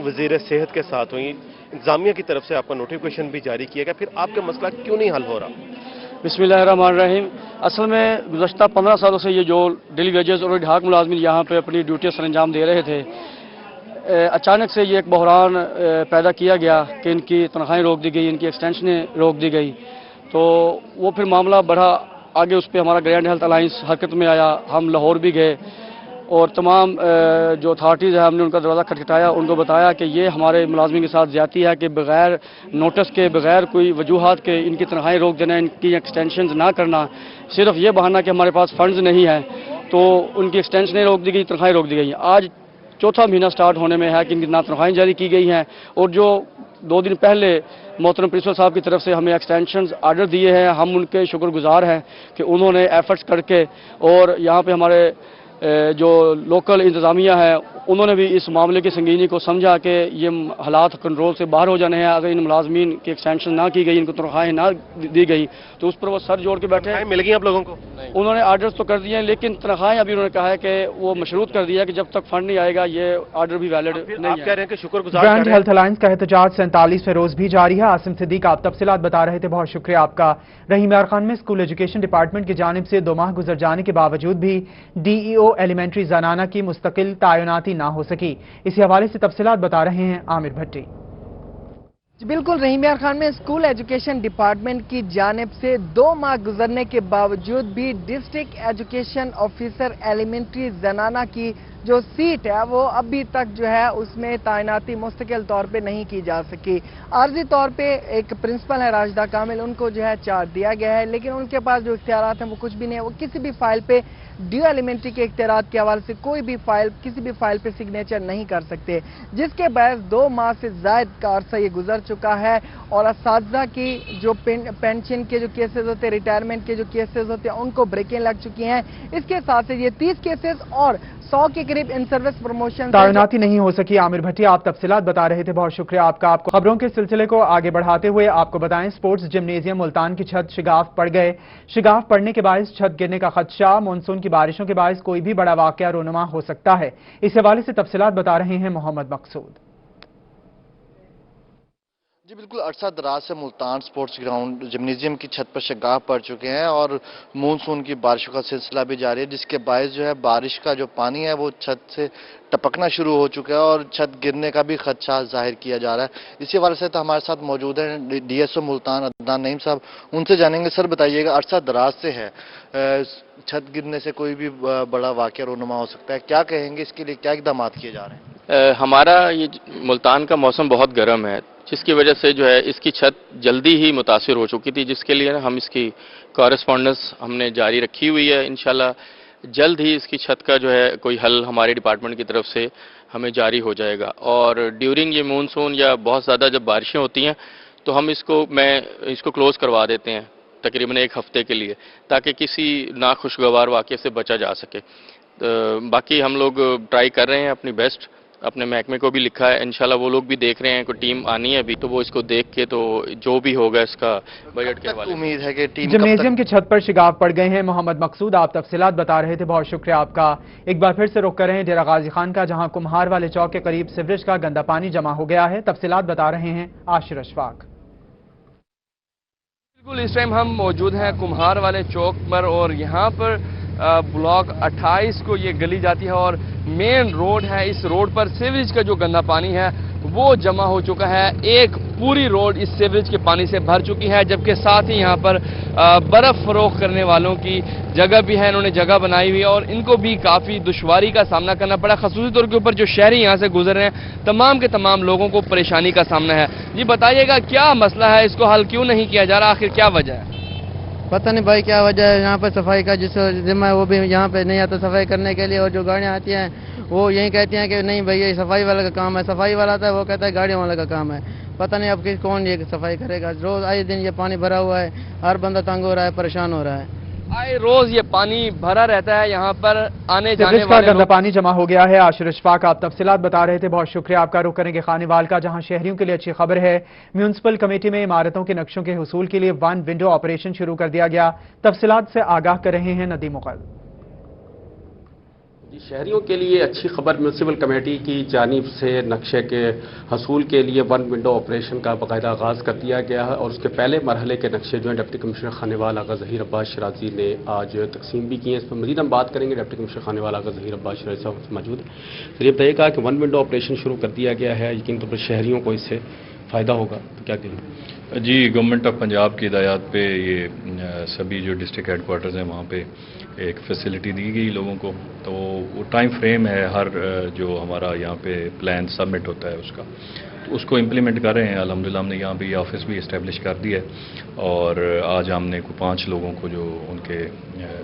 وزیر صحت کے ساتھ ہوئیں، انتظامیہ کی طرف سے آپ کا نوٹیفیکیشن بھی جاری کیا گیا، پھر آپ کا مسئلہ کیوں نہیں حل ہو رہا؟ بسم اللہ الرحمن الرحیم۔ اصل میں گزشتہ 15 سالوں سے یہ جو ڈیلی ویجز اور اڈہاک ملازمین یہاں پہ اپنی ڈیوٹیاں سر انجام دے رہے تھے، اچانک سے یہ ایک بحران پیدا کیا گیا کہ ان کی تنخواہیں روک دی گئی، ان کی ایکسٹینشنیں روک دی گئی، تو وہ پھر معاملہ بڑھا آگے۔ اس پہ ہمارا گرینڈ ہیلتھ الائنس حرکت میں آیا، ہم لاہور بھی گئے اور تمام جو اتھارٹیز ہیں ہم نے ان کا دروازہ کھٹکھٹایا، ان کو بتایا کہ یہ ہمارے ملازمین کے ساتھ زیادتی ہے کہ بغیر نوٹس کے، بغیر کوئی وجوہات کے ان کی تنخواہیں روک دینا، ان کی ایکسٹینشنز نہ کرنا، صرف یہ بہانہ کہ ہمارے پاس فنڈز نہیں ہیں، تو ان کی ایکسٹینشنیں روک دی گئی، تنخواہیں روک دی گئی۔ آج چوتھا مہینہ سٹارٹ ہونے میں ہے کہ ان کی نہ تنخواہیں جاری کی گئی ہیں، اور جو 2 دن پہلے محترم پرنسپل صاحب کی طرف سے ہمیں ایکسٹینشنز آرڈر دیے ہیں، ہم ان کے شکر گزار ہیں کہ انہوں نے ایفرٹس کر کے، اور یہاں پہ ہمارے جو لوکل انتظامیہ ہے انہوں نے بھی اس معاملے کی سنگینی کو سمجھا کہ یہ حالات کنٹرول سے باہر ہو جانے ہیں۔ اگر ان ملازمین کی ایکسٹینشن نہ کی گئی، ان کو تنخواہیں نہ دی گئی تو اس پر وہ سر جوڑ کے بیٹھے ہیں۔ مل گئی آپ لوگوں کو؟ انہوں نے آرڈرز تو کر دیے ہیں، لیکن تنخواہیں ابھی انہوں نے کہا ہے کہ وہ مشروط کر دیا ہے کہ جب تک فنڈ نہیں آئے گا یہ آرڈر بھی ویلڈ نہیں ہے۔ آپ کہہ رہے ہیں کہ شکر گزار گرینڈ ہیلتھ الائنس کا احتجاج 47ویں روز بھی جاری ہے۔ عاصم صدیق آپ تفصیلات بتا رہے تھے، بہت شکریہ آپ کا۔ رحیم یار خان میں اسکول ایجوکیشن ڈپارٹمنٹ کی جانب سے 2 ماہ گزر جانے کے باوجود بھی ڈی ای او ایلیمنٹری زنانہ کی مستقل تعیناتی نہ ہو سکی۔ اسی حوالے سے تفصیلات بتا رہے ہیں عامر بھٹی۔ بالکل، رحیم یار خان میں اسکول ایجوکیشن ڈپارٹمنٹ کی جانب سے 2 ماہ گزرنے کے باوجود بھی ڈسٹرکٹ ایجوکیشن آفیسر ایلیمنٹری زنانہ کی جو سیٹ ہے وہ ابھی تک جو ہے اس میں تعیناتی مستقل طور پہ نہیں کی جا سکی۔ عارضی طور پہ ایک پرنسپل ہے راشدہ کامل، ان کو جو ہے چارج دیا گیا ہے، لیکن ان کے پاس جو اختیارات ہیں وہ کچھ بھی نہیں ہے۔ وہ کسی بھی فائل پہ ڈیو ایلیمنٹری کے اختیارات کے حوالے سے کوئی بھی فائل، کسی بھی فائل پہ سگنیچر نہیں کر سکتے، جس کے باعث 2 ماہ سے زائد کا عرصہ یہ گزر چکا ہے اور اساتذہ کی جو پینشن کے جو کیسز ہوتے ہیں، ریٹائرمنٹ کے جو کیسز ہوتے ہیں، ان کو بریکیں لگ چکی ہیں۔ اس کے ساتھ یہ 30 کیسز اور 100 کے قریب ان سروس پروموشن تعیناتی نہیں ہو سکی۔ عامر بھٹی آپ تفصیلات بتا رہے تھے، بہت شکریہ آپ کا۔ آپ کو خبروں کے سلسلے کو آگے بڑھاتے ہوئے آپ کو بتائیں، سپورٹس جمنیزیم ملتان کی چھت شگاف پڑ گئے۔ شگاف پڑنے کے باعث چھت گرنے کا خدشہ، مونسون کی بارشوں کے باعث کوئی بھی بڑا واقعہ رونما ہو سکتا ہے۔ اس حوالے سے تفصیلات بتا رہے ہیں محمد مقصود۔ جی بالکل، عرصہ دراز سے ملتان سپورٹس گراؤنڈ جمنیزیم کی چھت پر شگاف پڑ چکے ہیں اور مونسون کی بارشوں کا سلسلہ بھی جاری ہے، جس کے باعث جو ہے بارش کا جو پانی ہے وہ چھت سے ٹپکنا شروع ہو چکا ہے اور چھت گرنے کا بھی خدشہ ظاہر کیا جا رہا ہے۔ اسی حوالے سے ہمارے ساتھ موجود ہیں D S O Multan Adnan Naeem sahib, ان سے جانیں گے۔ سر بتائیے گا، عرصہ دراز سے ہے، چھت گرنے سے کوئی بھی بڑا واقعہ رونما ہو سکتا ہے، کیا کہیں گے، اس کے لیے کیا اقدامات کیے جا رہے ہیں؟ ہمارا یہ ملتان کا موسم بہت گرم ہے، جس کی وجہ سے جو ہے اس کی چھت جلدی ہی متاثر ہو چکی تھی، جس کے لیے ہم اس کی کورسپونڈنس ہم نے جاری رکھی ہوئی ہے۔ انشاءاللہ जल्द ही इसकी छत का जो है कोई हल हमारे डिपार्टमेंट की तरफ से हमें जारी हो जाएगा। और ड्यूरिंग ये मानसून या बहुत ज़्यादा जब बारिशें होती हैं तो हम इसको क्लोज़ करवा देते हैं तकरीबन 1 हफ्ते के लिए, ताकि किसी नाखुशगवार वाक़े से बचा जा सके। बाकी हम लोग ट्राई कर रहे हैं अपनी बेस्ट, अपने महकमे को भी लिखा है, इंशाल्लाह वो लोग भी देख रहे हैं, कोई टीम आनी है अभी तो वो इसको देख के तो जो भी होगा इसका बजट के हवाले उम्मीद है कि टीम जिम्नेजियम की छत पर शिगाफ पड़ गए हैं। मोहम्मद मकसूद, आप तफसीलात बता रहे थे, बहुत शुक्रिया आपका। एक बार फिर से रुख कर रहे हैं डेरा गाजी खान का, जहां कुम्हार वाले चौक के करीब सीवरेज का गंदा पानी जमा हो गया है। तफसीलात बता रहे हैं आशिर अशफाक। बिल्कुल, इस टाइम हम मौजूद हैं कुम्हार वाले चौक पर और यहाँ पर ब्लॉक 28 को ये गली जाती है और मेन रोड है। इस रोड पर सीवरेज का जो गंदा पानी है वो जमा हो चुका है। एक पूरी रोड इस सीवरेज के पानी से भर चुकी है, जबकि साथ ही यहाँ पर बर्फ फरोख्त करने वालों की जगह भी है, इन्होंने जगह बनाई हुई है और इनको भी काफ़ी दुश्वारी का सामना करना पड़ा। खसूसी तौर के ऊपर जो शहरी यहाँ से गुजर रहे हैं, तमाम के तमाम लोगों को परेशानी का सामना है। ये बताइएगा क्या मसला है, इसको हल क्यों नहीं किया जा रहा, आखिर क्या वजह है? पता नहीं भाई क्या वजह है। यहाँ पर सफाई का जिस जिम्मा है वो भी यहाँ पे नहीं आता सफाई करने के लिए, और जो गाड़ियाँ आती हैं वो यही कहती हैं कि नहीं भाई ये सफाई वाले का काम है। सफाई वाला आता है वो कहता है गाड़ियों वाले का काम है। पता नहीं अब कौन ये सफाई करेगा। रोज आए दिन ये पानी भरा हुआ है, हर बंदा तंग हो रहा है, परेशान हो रहा है। आए रोज ये पानी भरा रहता है, यहाँ पर आने जाने का गंदा पानी जमा हो गया है। आशिर अशफाक, आप तफसीलात बता रहे थे, बहुत शुक्रिया आपका। रुख करेंगे खानेवाल का, जहां शहरियों के लिए अच्छी खबर है। म्यूनिसिपल कमेटी में इमारतों के नक्शों के हुसूल के लिए 1 विंडो ऑपरेशन शुरू कर दिया गया। तफसीलात से आगाह कर रहे हैं नदीम मुगल। शहरियों के लिए अच्छी खबर, म्यूनिसिपल कमेटी की जानिब से नक्शे के हसूल के लिए 1 विंडो ऑपरेशन का बाकायदा आगाज़ कर दिया गया है और उसके पहले मरहले के नक्शे जो है डिप्टी कमिश्नर खानेवाल आगा ज़हीर अब्बास शराजी ने आज तकसीम भी किए हैं। इस पर मज़ीद हम बात करेंगे। डिप्टी कमिश्नर खानेवाल आगा ज़हीर अब्बास शराजी साहब मौजूद है। तो ये बताइएगा कि 1 विंडो ऑपरेशन शुरू कर दिया गया है, यकीन तौर पर शहरियों को इससे फ़ायदा होगा, तो क्या कहेंगे? जी, गवर्नमेंट ऑफ पंजाब की हिदायत पे ये सभी जो डिस्ट्रिक्ट हेडक्वार्टर्स हैं वहाँ पे एक फैसिलिटी दी गई लोगों को। तो वो टाइम फ्रेम है हर जो हमारा यहाँ पे प्लान सबमिट होता है उसका, तो उसको इम्प्लीमेंट कर रहे हैं। अल्हम्दुलिल्लाह हमने यहाँ पे ऑफिस भी इस्टेब्लिश कर दिया है और आज हमने 5 लोगों को जो उनके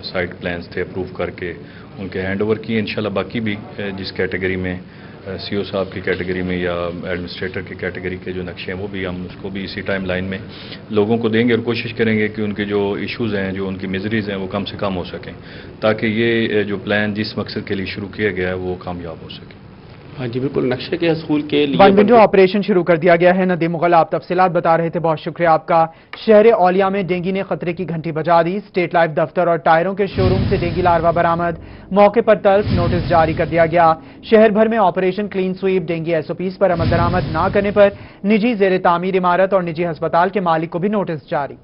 साइट प्लान्स थे अप्रूव करके उनके हैंड ओवर किए। इंशाल्लाह बाकी भी जिस कैटेगरी में सीओ साहब की कैटेगरी में या एडमिनिस्ट्रेटर की कैटेगरी के जो नक्शे हैं वो भी हम उसको भी इसी टाइम लाइन में लोगों को देंगे और कोशिश करेंगे कि उनके जो इश्यूज़ हैं, जो उनकी मिजरीज़ हैं, वो कम से कम हो सकें, ताकि ये जो प्लान जिस मकसद के लिए शुरू किया गया है वो कामयाब हो सके। हाँ जी बिल्कुल, नक्शे के हसूल के लिए 1 विंडो ऑपरेशन शुरू कर दिया गया है। नदीम मुगल, आप तफसीलात बता रहे थे, बहुत शुक्रिया आपका। शहर औलिया में डेंगू ने खतरे की घंटी बजा दी। स्टेट लाइफ दफ्तर और टायरों के शोरूम से डेंगू लार्वा बरामद, मौके पर तल्ख नोटिस जारी कर दिया गया। शहर भर में operation clean sweep, dengue SOPs पर अमल दरामद न करने पर निजी जेर तामीर इमारत और निजी अस्पताल के मालिक को भी नोटिस जारी।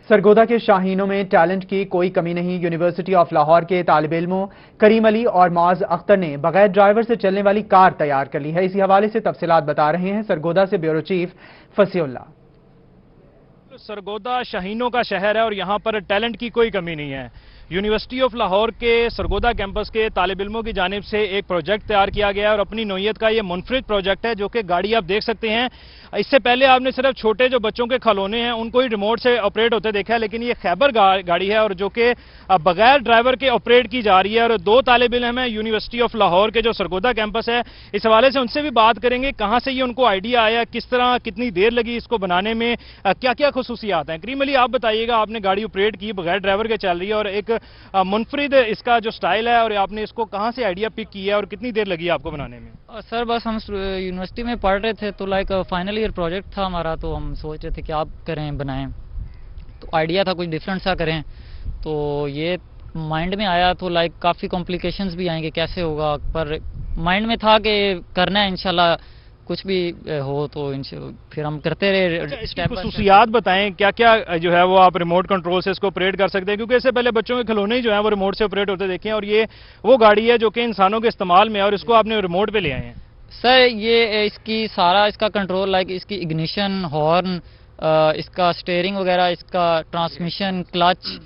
सरगोदा के शाहीनों में टैलेंट की कोई कमी नहीं। यूनिवर्सिटी ऑफ लाहौर के तालिब इल्मों करीम अली और मौज अख्तर ने बगैर ड्राइवर से चलने वाली कार तैयार कर ली है। इसी हवाले से तफसीलात बता रहे हैं सरगोदा से ब्यूरो चीफ फसीउल्लाह। सरगोदा शाहीनों का शहर है और यहाँ पर टैलेंट की कोई कमी नहीं है। यूनिवर्सिटी ऑफ लाहौर के सरगोदा कैंपस के तालिब इल्मों की जानिब से एक प्रोजेक्ट तैयार किया गया है और अपनी नौयत का ये मुनफरिद प्रोजेक्ट है, जो कि गाड़ी आप देख सकते हैं। इससे पहले आपने सिर्फ छोटे जो बच्चों के खिलौने हैं उनको ही रिमोट से ऑपरेट होते देखा है, लेकिन ये खैबर गाड़ी है और जो कि बगैर ड्राइवर के ऑपरेट की जा रही है। और 2 तालिब इल्म हैं यूनिवर्सिटी ऑफ लाहौर के जो सरगोदा कैंपस है, इस हवाले से उनसे भी बात करेंगे कहाँ से ये उनको आइडिया आया, किस तरह कितनी देर लगी इसको बनाने में, क्या क्या खसूसियात हैं। करीम अली, आप बताइएगा, आपने गाड़ी ऑपरेट की, बगैर ड्राइवर के चल रही है और एक मुनफरिद इसका जो स्टाइल है, और आपने इसको कहाँ से आइडिया पिक किया और कितनी देर लगी आपको बनाने में? सर बस हम यूनिवर्सिटी में पढ़ रहे थे तो लाइक फाइनल ईयर प्रोजेक्ट था हमारा, तो हम सोच रहे थे कि आप करें, बनाएं, तो आइडिया था कुछ डिफरेंट सा करें। तो ये माइंड में आया तो लाइक काफ़ी कॉम्प्लिकेशंस भी आएंगे, कैसे होगा, पर माइंड में था कि करना है इंशाल्लाह, कुछ भी हो तो फिर हम करते रहे। स्टेप खसूसियात बताएं, क्या क्या जो है वो आप रिमोट कंट्रोल से इसको ऑपरेट कर सकते हैं, क्योंकि इससे पहले बच्चों के खिलौने ही जो है वो रिमोट से ऑपरेट होते देखे हैं और ये वो गाड़ी है जो कि इंसानों के इस्तेमाल में है और इसको आपने रिमोट पे ले आए हैं। सर ये इसकी सारा इसका कंट्रोल लाइक इसकी इग्निशन, हॉर्न, इसका स्टीयरिंग वगैरह, इसका ट्रांसमिशन, क्लच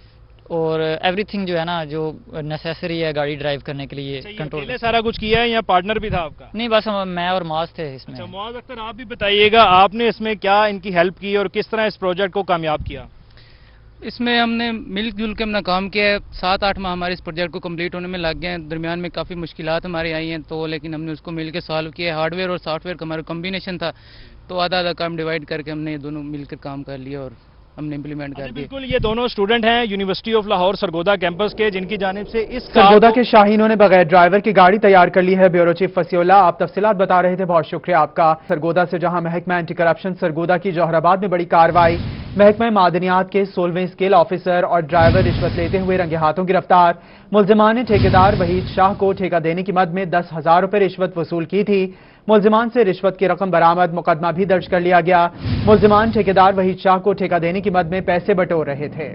और एवरीथिंग जो है ना जो नेसेसरी है गाड़ी ड्राइव करने के लिए कंट्रोल। सारा कुछ किया है या पार्टनर भी था आपका? नहीं, बस मैं और मौज थे इसमें। अच्छा मौज अख्तर, आप भी बताइएगा, आपने इसमें क्या इनकी हेल्प की और किस तरह इस प्रोजेक्ट को कामयाब किया? اس میں ہم نے مل جل کے اپنا کام کیا ہے. 7-8 ماہ ہمارے اس پروجیکٹ کو کمپلیٹ ہونے میں لگ گئے ہیں. درمیان میں کافی مشکلات ہمارے آئی ہیں تو لیکن ہم نے اس کو مل کے سالو کیا ہے. ہارڈ ویئر اور سافٹ ویئر کا ہمارا کمبینیشن تھا تو آدھا کام ڈیوائڈ کر کے ہم نے دونوں مل کر کام کر لیا اور ہم نے امپلیمنٹ کر دیا. بالکل یہ دونوں اسٹوڈنٹ ہیں university of Lahore Sargodha campus کے جن کی جانب سے اس سرگودا کے شاہینوں نے بغیر ڈرائیور کی گاڑی تیار کر لی ہے. بیورو چیف فصیح اللہ آپ تفصیلات بتا رہے تھے, بہت شکریہ آپ کا. سرگودا سے جہاں محکمہ اینٹی کرپشن سرگودا کی جوہر آباد میں بڑی کارروائی, محکمہ معدنیات کے 16ویں اسکیل آفیسر اور ڈرائیور رشوت لیتے ہوئے رنگے ہاتھوں گرفتار. ملزمان نے ٹھیکیدار وحید شاہ کو ٹھیکہ دینے کی مد میں 10,000 روپے رشوت وصول کی تھی. ملزمان سے رشوت کی رقم برآمد, مقدمہ بھی درج کر لیا گیا. ملزمان ٹھیکیدار وحید شاہ کو ٹھیکہ دینے کی مد میں پیسے بٹور رہے تھے.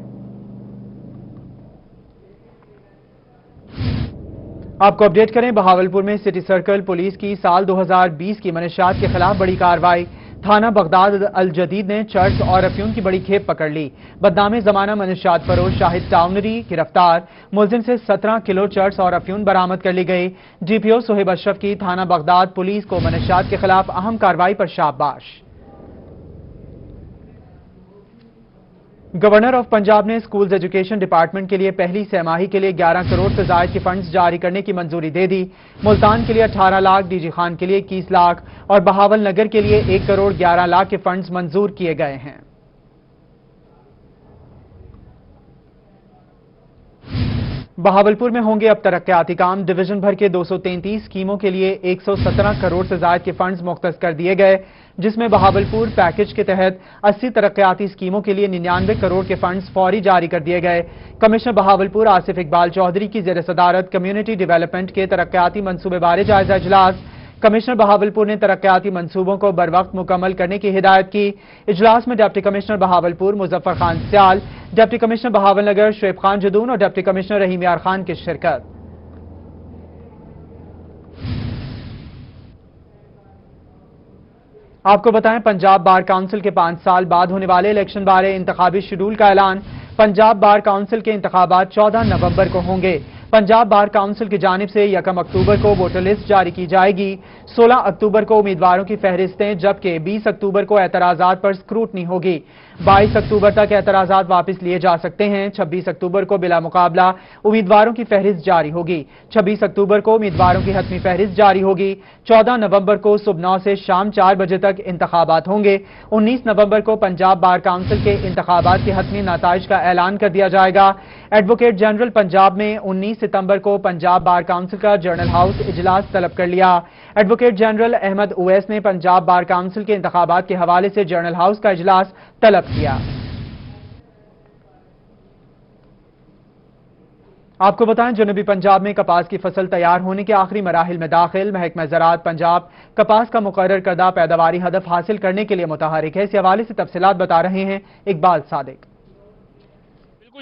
آپ کو اپڈیٹ کریں, بہاولپور میں سٹی سرکل پولیس کی سال 2020 کی منشیات کے خلاف بڑی کارروائی. تھانہ بغداد الجدید نے چرس اور افیون کی بڑی کھیپ پکڑ لی. بدنام زمانہ منشیات فروش شاہد ٹاؤنری گرفتار, ملزم سے 17 کلو چرس اور افیون برآمد کر لی گئی. ڈی پی او صہیب اشرف کی تھانہ بغداد پولیس کو منشیات کے خلاف اہم کارروائی پر شاباش. گورنر آف پنجاب نے اسکولز ایجوکیشن ڈپارٹمنٹ کے لیے پہلی سہ ماہی کے لیے 11 کروڑ سے زائد کے فنڈز جاری کرنے کی منظوری دے دی. ملتان کے لیے 18 لاکھ, ڈی جی خان کے لیے 21 لاکھ اور بہاول نگر کے لیے 1 کروڑ 11 لاکھ کے فنڈز منظور کیے گئے ہیں. بہاولپور میں ہوں گے اب ترقیاتی کام. ڈویژن بھر کے 233 اسکیموں کے لیے 117 کروڑ سے زائد کے فنڈز مختص کر دیے گئے, جس میں بہاولپور پیکج کے تحت 80 ترقیاتی اسکیموں کے لیے 99 کروڑ کے فنڈز فوری جاری کر دیے گئے. کمشنر بہاولپور آصف اقبال چودھری کی زیر صدارت کمیونٹی ڈیولپمنٹ کے ترقیاتی منصوبے بارے جائزہ اجلاس. کمشنر بہاولپور نے ترقیاتی منصوبوں کو بروقت مکمل کرنے کی ہدایت کی. اجلاس میں ڈپٹی کمشنر بہاولپور مظفر خان سیال, ڈپٹی کمشنر بہاول نگر شعیب خان جدون اور ڈپٹی کمشنر رحیم یار خان کی شرکت. آپ کو بتائیں, پنجاب بار کونسل کے 5 سال بعد ہونے والے الیکشن بارے انتخابی شیڈول کا اعلان. پنجاب بار کونسل کے انتخابات 14 نومبر کو ہوں گے. پنجاب بار کونسل کی جانب سے 1 اکتوبر کو ووٹر لسٹ جاری کی جائے گی. 16 اکتوبر کو امیدواروں کی فہرستیں, جبکہ 20 اکتوبر کو اعتراضات پر اسکروٹنی ہوگی. 22 اکتوبر تک اعتراضات واپس لیے جا سکتے ہیں. 26 اکتوبر کو بلا مقابلہ امیدواروں کی فہرست جاری ہوگی. 26 اکتوبر کو امیدواروں کی حتمی فہرست جاری ہوگی. 14 نومبر کو صبح 9 سے شام 4 بجے تک انتخابات ہوں گے. 19 نومبر کو پنجاب بار کونسل کے انتخابات کے حتمی نتائج کا اعلان کر دیا جائے گا. ایڈوکیٹ جنرل پنجاب میں 19 ستمبر کو پنجاب بار کونسل کا جرنل ہاؤس اجلاس طلب کر لیا. ایڈوکیٹ جنرل احمد اویس نے پنجاب بار کونسل کے انتخابات کے حوالے سے جرنل ہاؤس کا اجلاس طلب کیا. آپ کو بتائیں, جنوبی پنجاب میں کپاس کی فصل تیار ہونے کے آخری مراحل میں داخل. محکمہ زراعت پنجاب کپاس کا مقرر کردہ پیداواری ہدف حاصل کرنے کے لیے متحرک ہے. اس حوالے سے تفصیلات بتا رہے ہیں اقبال صادق.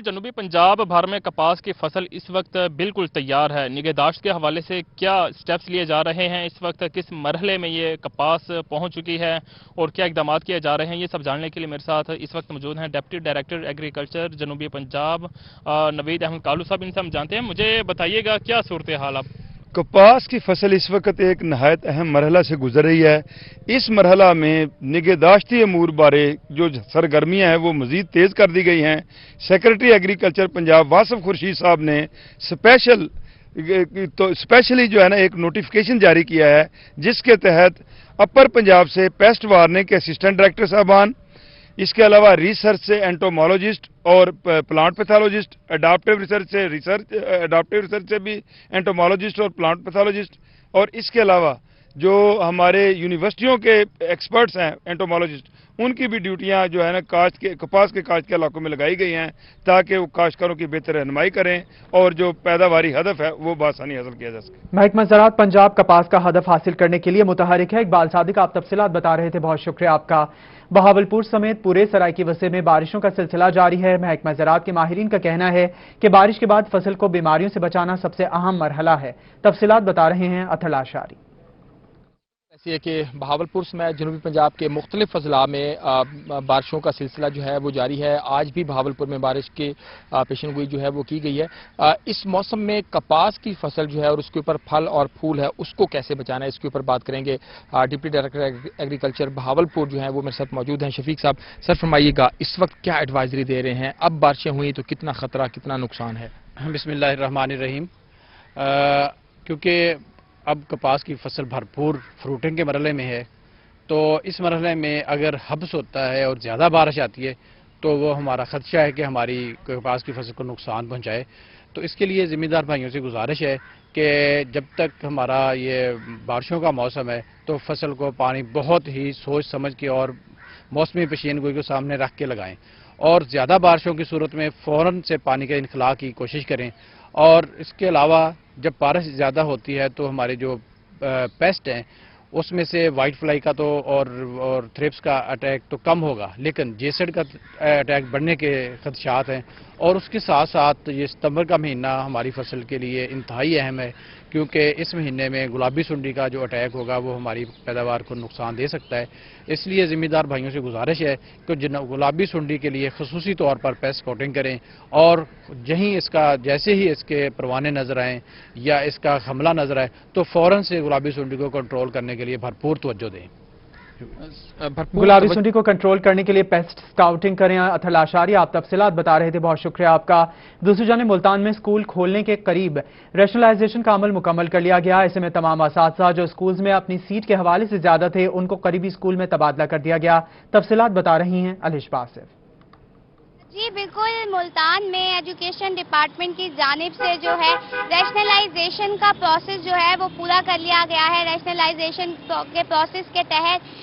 جنوبی پنجاب بھر میں کپاس کی فصل اس وقت بالکل تیار ہے. نگہداشت کے حوالے سے کیا سٹیپس لیے جا رہے ہیں, اس وقت کس مرحلے میں یہ کپاس پہنچ چکی ہے اور کیا اقدامات کیے جا رہے ہیں, یہ سب جاننے کے لیے میرے ساتھ اس وقت موجود ہیں ڈپٹی ڈائریکٹر ایگریکلچر جنوبی پنجاب نوید احمد کالو صاحب. ان سے ہم جانتے ہیں. مجھے بتائیے گا کیا صورتحال اب؟ کپاس کی فصل اس وقت ایک نہایت اہم مرحلہ سے گزر رہی ہے. اس مرحلہ میں نگہداشتی امور بارے جو سرگرمیاں ہیں وہ مزید تیز کر دی گئی ہیں. سیکرٹری ایگریکلچر پنجاب واصف خورشید صاحب نے اسپیشلی جو ہے نا ایک نوٹیفیکیشن جاری کیا ہے, جس کے تحت اپر پنجاب سے پیسٹ وارننگ کے اسسٹنٹ ڈائریکٹر صاحبان, اس کے علاوہ ریسرچ سے اینٹومولوجسٹ اور پلانٹ پیتھولوجسٹ, اڈاپٹیو ریسرچ سے بھی اینٹومولوجسٹ اور پلانٹ پیتھولوجسٹ, اور اس کے علاوہ جو ہمارے یونیورسٹیوں کے ایکسپرٹس ہیں اینٹومولوجسٹ, ان کی بھی ڈیوٹیاں جو ہے نا کپاس کے کاشت کے علاقوں میں لگائی گئی ہیں تاکہ وہ کاشتکاروں کی بہتر رہنمائی کریں اور جو پیداواری ہدف ہے وہ بآسانی حاصل کیا جا سکے. محکمہ زراعت پنجاب کپاس کا ہدف حاصل کرنے کے لیے متحرک ہے. اقبال صادق آپ تفصیلات بتا رہے تھے, بہت شکریہ آپ کا. بہاولپور سمیت پورے سرائیکی وسیع میں بارشوں کا سلسلہ جاری ہے. محکمہ زراعت کے ماہرین کا کہنا ہے کہ بارش کے بعد فصل کو بیماریوں سے بچانا سب سے اہم مرحلہ ہے. تفصیلات بتا رہے ہیں اطہر اشاری. ये कि बहावलपुर समेत जनूबी पंजाब के मुख्तलिफ अजला में बारिशों का सिलसिला जो है वो जारी है। आज भी बहावलपुर में बारिश की पेशेनगोई जो है वो की गई है। इस मौसम में कपास की फसल जो है और उसके ऊपर फल और फूल है उसको कैसे बचाना है, इसके ऊपर बात करेंगे। डिप्टी डायरेक्टर एग्रीकल्चर बहावलपुर जो है वो मेरे साथ मौजूद हैं। शफीक साहब, सर फरमाइएगा इस वक्त क्या एडवाइजरी दे रहे हैं, अब बारिशें हुई तो कितना खतरा कितना नुकसान है? बिस्मिल्लाहिर्रहमानिर्रहीम। क्योंकि अब कपास की फसल भरपूर फ्रूटिंग के मरहले में है, तो इस मरहले में अगर हब्स होता है और ज़्यादा बारिश आती है तो वो हमारा खदशा है कि हमारी कपास की फसल को नुकसान पहुंचाए। तो इसके लिए ज़िम्मेदार भाइयों से गुजारिश है कि जब तक हमारा ये बारिशों का मौसम है तो फसल को पानी बहुत ही सोच समझ के और मौसमी पेशेनगोई को सामने रख के लगाएं, और ज़्यादा बारिशों की सूरत में फ़ौरन से पानी का इनखला की कोशिश करें। और इसके अलावा जब बारिश ज़्यादा होती है तो हमारे जो पेस्ट हैं उसमें से वाइट फ्लाई का तो और थ्रिप्स का अटैक तो कम होगा, लेकिन जेसड का अटैक बढ़ने के खदशात हैं। और उसके साथ साथ ये सितंबर का महीना हमारी फसल के लिए इंतहाई अहम है, क्योंकि इस महीने में गुलाबी सुंडी का जो अटैक होगा वो हमारी पैदावार को नुकसान दे सकता है। इसलिए ज़िम्मेदार भाइयों से गुजारिश है कि गुलाबी सुंडी के लिए खसूसी तौर पर पेस्ट कोटिंग करें, और जैसे ही इसके परवाने नजर आएँ या इसका हमला नजर आए तो फ़ौरन से गुलाबी सुंडी को कंट्रोल करने के लिए भरपूर तवज्जो दें। गुलाबी सुंडी को कंट्रोल करने के लिए पेस्ट स्काउटिंग करें। अथर लाशारी, आप तफसीलात बता रहे थे, बहुत शुक्रिया आपका। दूसरी जानिब मुल्तान में स्कूल खोलने के करीब रैशनलाइजेशन का अमल मुकम्मल कर लिया गया। ऐसे में तमाम असातिज़ा जो स्कूल्स में अपनी सीट के हवाले से ज्यादा थे उनको करीबी स्कूल में तबादला कर दिया गया। तफसीलात बता रही हैं अलिश बासिफ। जी बिल्कुल, मुल्तान में एजुकेशन डिपार्टमेंट की जानिब से जो है रैशनलाइजेशन का प्रोसेस जो है वो पूरा कर लिया गया है। रैशनलाइजेशन के प्रोसेस के तहत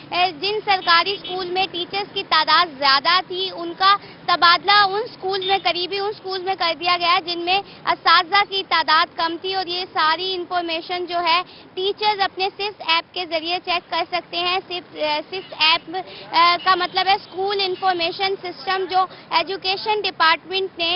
जिन सरकारी स्कूल में टीचर्स की तादाद ज़्यादा थी उनका तबादला उन स्कूल में करीबी उन स्कूल में कर दिया गया जिनमें असातिज़ा की तादाद कम थी। और ये सारी इंफॉर्मेशन जो है टीचर्स अपने सिफ्ट ऐप के ज़रिए चेक कर सकते हैं। सिफ्ट ऐप का मतलब है स्कूल इंफॉर्मेशन सिस्टम, जो एजुकेशन डिपार्टमेंट ने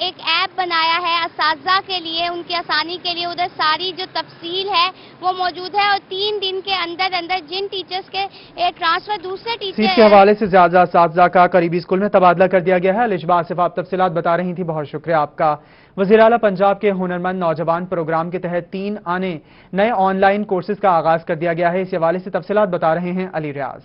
एक ऐप बनाया है असातिज़ा के लिए, उनकी आसानी के लिए। उधर सारी जो तफसील है वो मौजूद है, और 3 दिन के अंदर अंदर जिन टीचर्स के ट्रांसफर दूसरे सीट के हवाले से ज्यादा असातिज़ा का करीबी स्कूल में तबादला कर दिया गया है। अलिश बासिफ, आप तफसीलात बता रही थी, बहुत शुक्रिया आपका। वज़ीर आला पंजाब के हुनरमंद नौजवान प्रोग्राम के तहत 3 आने नए ऑनलाइन कोर्सेज का आगाज कर दिया गया है। इस हवाले से तफसीलात बता रहे हैं अली रियाज।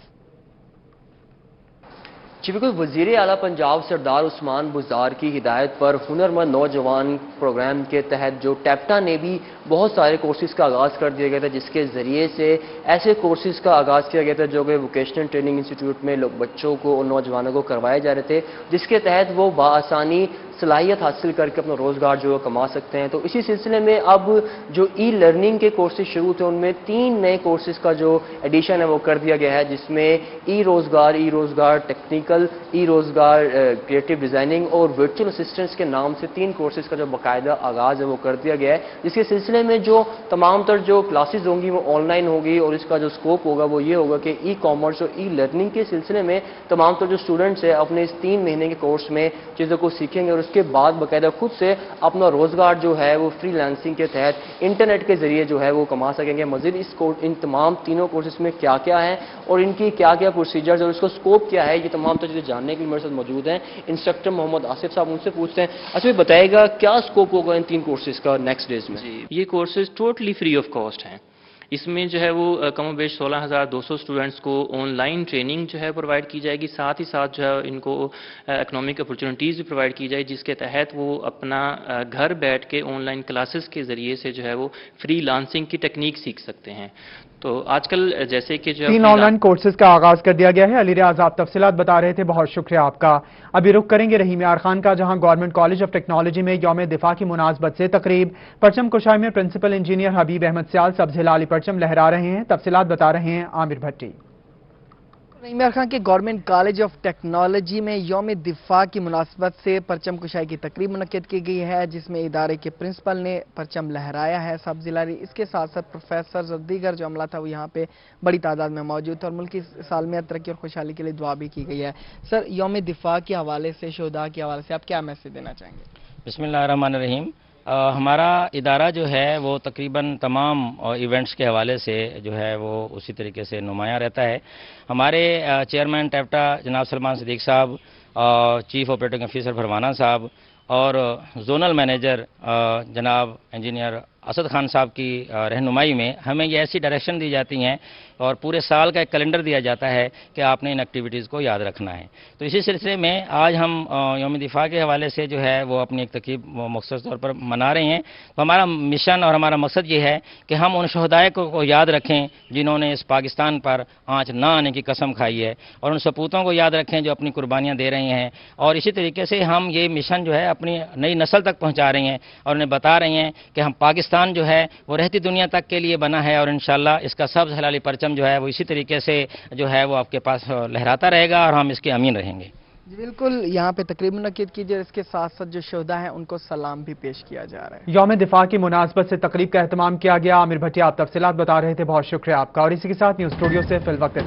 जी बिल्कुल, वज़ीर आला पंजाब सरदार उस्मान बुज़दार की हिदायत पर हुनरमंद नौजवान प्रोग्राम के तहत जो टैप्टा ने भी बहुत सारे कोर्सेज़ का आगाज़ कर दिया गया था, जिसके ज़रिए से ऐसे कोर्सेज़ का आगाज़ किया गया था जो कि वोकेशनल ट्रेनिंग इंस्टीट्यूट में बच्चों को और नौजवानों को करवाए जा रहे थे, जिसके तहत वो बआसानी सलाहियत हासिल करके अपना रोज़गार जो है कमा सकते हैं। तो इसी सिलसिले में अब जो ई लर्निंग के कोर्सेज शुरू थे उनमें 3 नए कोर्सेज का जो एडिशन है वो कर दिया गया है, जिसमें ई रोज़गार टेक्निकल, ई रोज़गार क्रिएटिव डिज़ाइनिंग और वर्चुअल असिस्टेंट्स के नाम से 3 कोर्सेज का जो बाकायदा आगाज़ है वो कर दिया गया है। जिसके सिलसिले में जो तमाम तर जो क्लासेज होंगी वो ऑनलाइन होगी, और इसका जो स्कोप होगा वो ये होगा कि ई कॉमर्स और ई लर्निंग के सिलसिले में तमाम तर जो स्टूडेंट्स है अपने इस 3 महीने के कोर्स में चीज़ों को सीखेंगे, और उसके बाद बाकायदा खुद से अपना रोज़गार जो है वो फ्रीलांसिंग के तहत इंटरनेट के ज़रिए जो है वो कमा सकेंगे। मज़ीद इन तमाम तीनों कोर्सेज में क्या क्या है और इनकी क्या क्या प्रोसीजर्स और इसका स्कोप क्या है, ये तमाम तो चीज़ें जानने के लिए मेरे साथ मौजूद हैं इंस्ट्रक्टर मोहम्मद आसिफ साहब। उनसे पूछते हैं, अच्छा बताइएगा क्या स्कोप होगा इन 3 कोर्सेज का नेक्स्ट डेज में? ये courses totally free of cost हैं। इसमें जो है वो कम बेश 16,200 स्टूडेंट्स को ऑनलाइन ट्रेनिंग जो है प्रोवाइड की जाएगी, साथ ही साथ जो है इनको इकोनॉमिक अपॉर्चुनिटीज़ भी प्रोवाइड की जाए, जिसके तहत वो अपना घर बैठ के ऑनलाइन क्लासेस के ज़रिए से जो है वो फ्रीलांसिंग की टेक्निक सीख सकते हैं। तो आजकल जैसे कि जो 3 ऑनलाइन कोर्सेज का आगाज कर दिया गया है। अली रियाज, आप तफसीलात बता रहे थे, बहुत शुक्रिया आपका। अभी रुख करेंगे रहीम यार खान का, जहां गवर्नमेंट कॉलेज ऑफ टेक्नोलॉजी में यौम दिफा की मुनासबत से तकरीब परचम कुशाई में प्रिंसिपल इंजीनियर हबीब अहमद सियाल सब्ज़ हिलाली परचम लहरा रहे हैं। तफसीलात बता रहे हैं आमिर भट्टी। इमरान खान के गवर्नमेंट कॉलेज ऑफ टेक्नोलॉजी में यौम दिफा की मुनासबत से परचम कुशाई की तकरीब मुनक्किद की गई है, जिसमें इदारे के प्रिंसिपल ने परचम लहराया है सब्ज़ हिलाली। इसके साथ साथ प्रोफेसर और दीगर जो अमला था वो यहाँ पे बड़ी तादाद में मौजूद था, और मुल्क की सालमियत, तरक्की और खुशहाली के लिए दुआ भी की गई है। सर, यौम दिफा के हवाले से, शोधा के हवाले से आप क्या मैसेज देना चाहेंगे? बिस्मिल्लाहिर्रहमानिर्रहीम। हमारा इदारा जो है वो तकरीबन तमाम इवेंट्स के हवाले से जो है वो उसी तरीके से नुमाया रहता है। हमारे चेयरमैन टैप्टा जनाब सलमान सिद्दीक साहब, चीफ ऑपरेटिंग ऑफिसर भरवाना साहब और जोनल मैनेजर जनाब इंजीनियर असद खान साहब की रहनुमाई में हमें ये ऐसी डायरेक्शन दी जाती हैं और पूरे साल का एक कैलेंडर दिया जाता है कि आपने इन एक्टिविटीज़ को याद रखना है। तो इसी सिलसिले में आज हम यौम दिफा के हवाले से जो है वो अपनी एक तक़रीब मखसूस तौर पर मना रहे हैं। तो हमारा मिशन और हमारा मकसद ये है कि हम उन शहदाए को याद रखें जिन्होंने इस पाकिस्तान पर आँच ना आने की कसम खाई है, और उन सपूतों को याद रखें जो अपनी कुर्बानियाँ दे रहे हैं। और इसी तरीके से हम ये मिशन जो है अपनी नई नस्ल तक पहुँचा रहे हैं और उन्हें बता रहे हैं कि हम पाकिस्तान जो है वो रहती दुनिया तक के लिए बना है और इंशाअल्लाह इसका सब्ज़ हलाली परचम जो है वो इसी तरीके से जो है वो आपके पास लहराता रहेगा और हम इसके अमीन रहेंगे। जी बिल्कुल, यहाँ पे तकरीब मुनक्किद कीजिए, इसके साथ साथ जो शोधा हैं उनको सलाम भी पेश किया जा रहा है। यौम दिफा की मुनासबत से तकरीब का एहतमाम किया गया। आमिर भट्टी आप तफसीलात बता रहे थे, बहुत शुक्रिया आपका। और इसी के साथ न्यूज़ स्टूडियो से फिल वक्त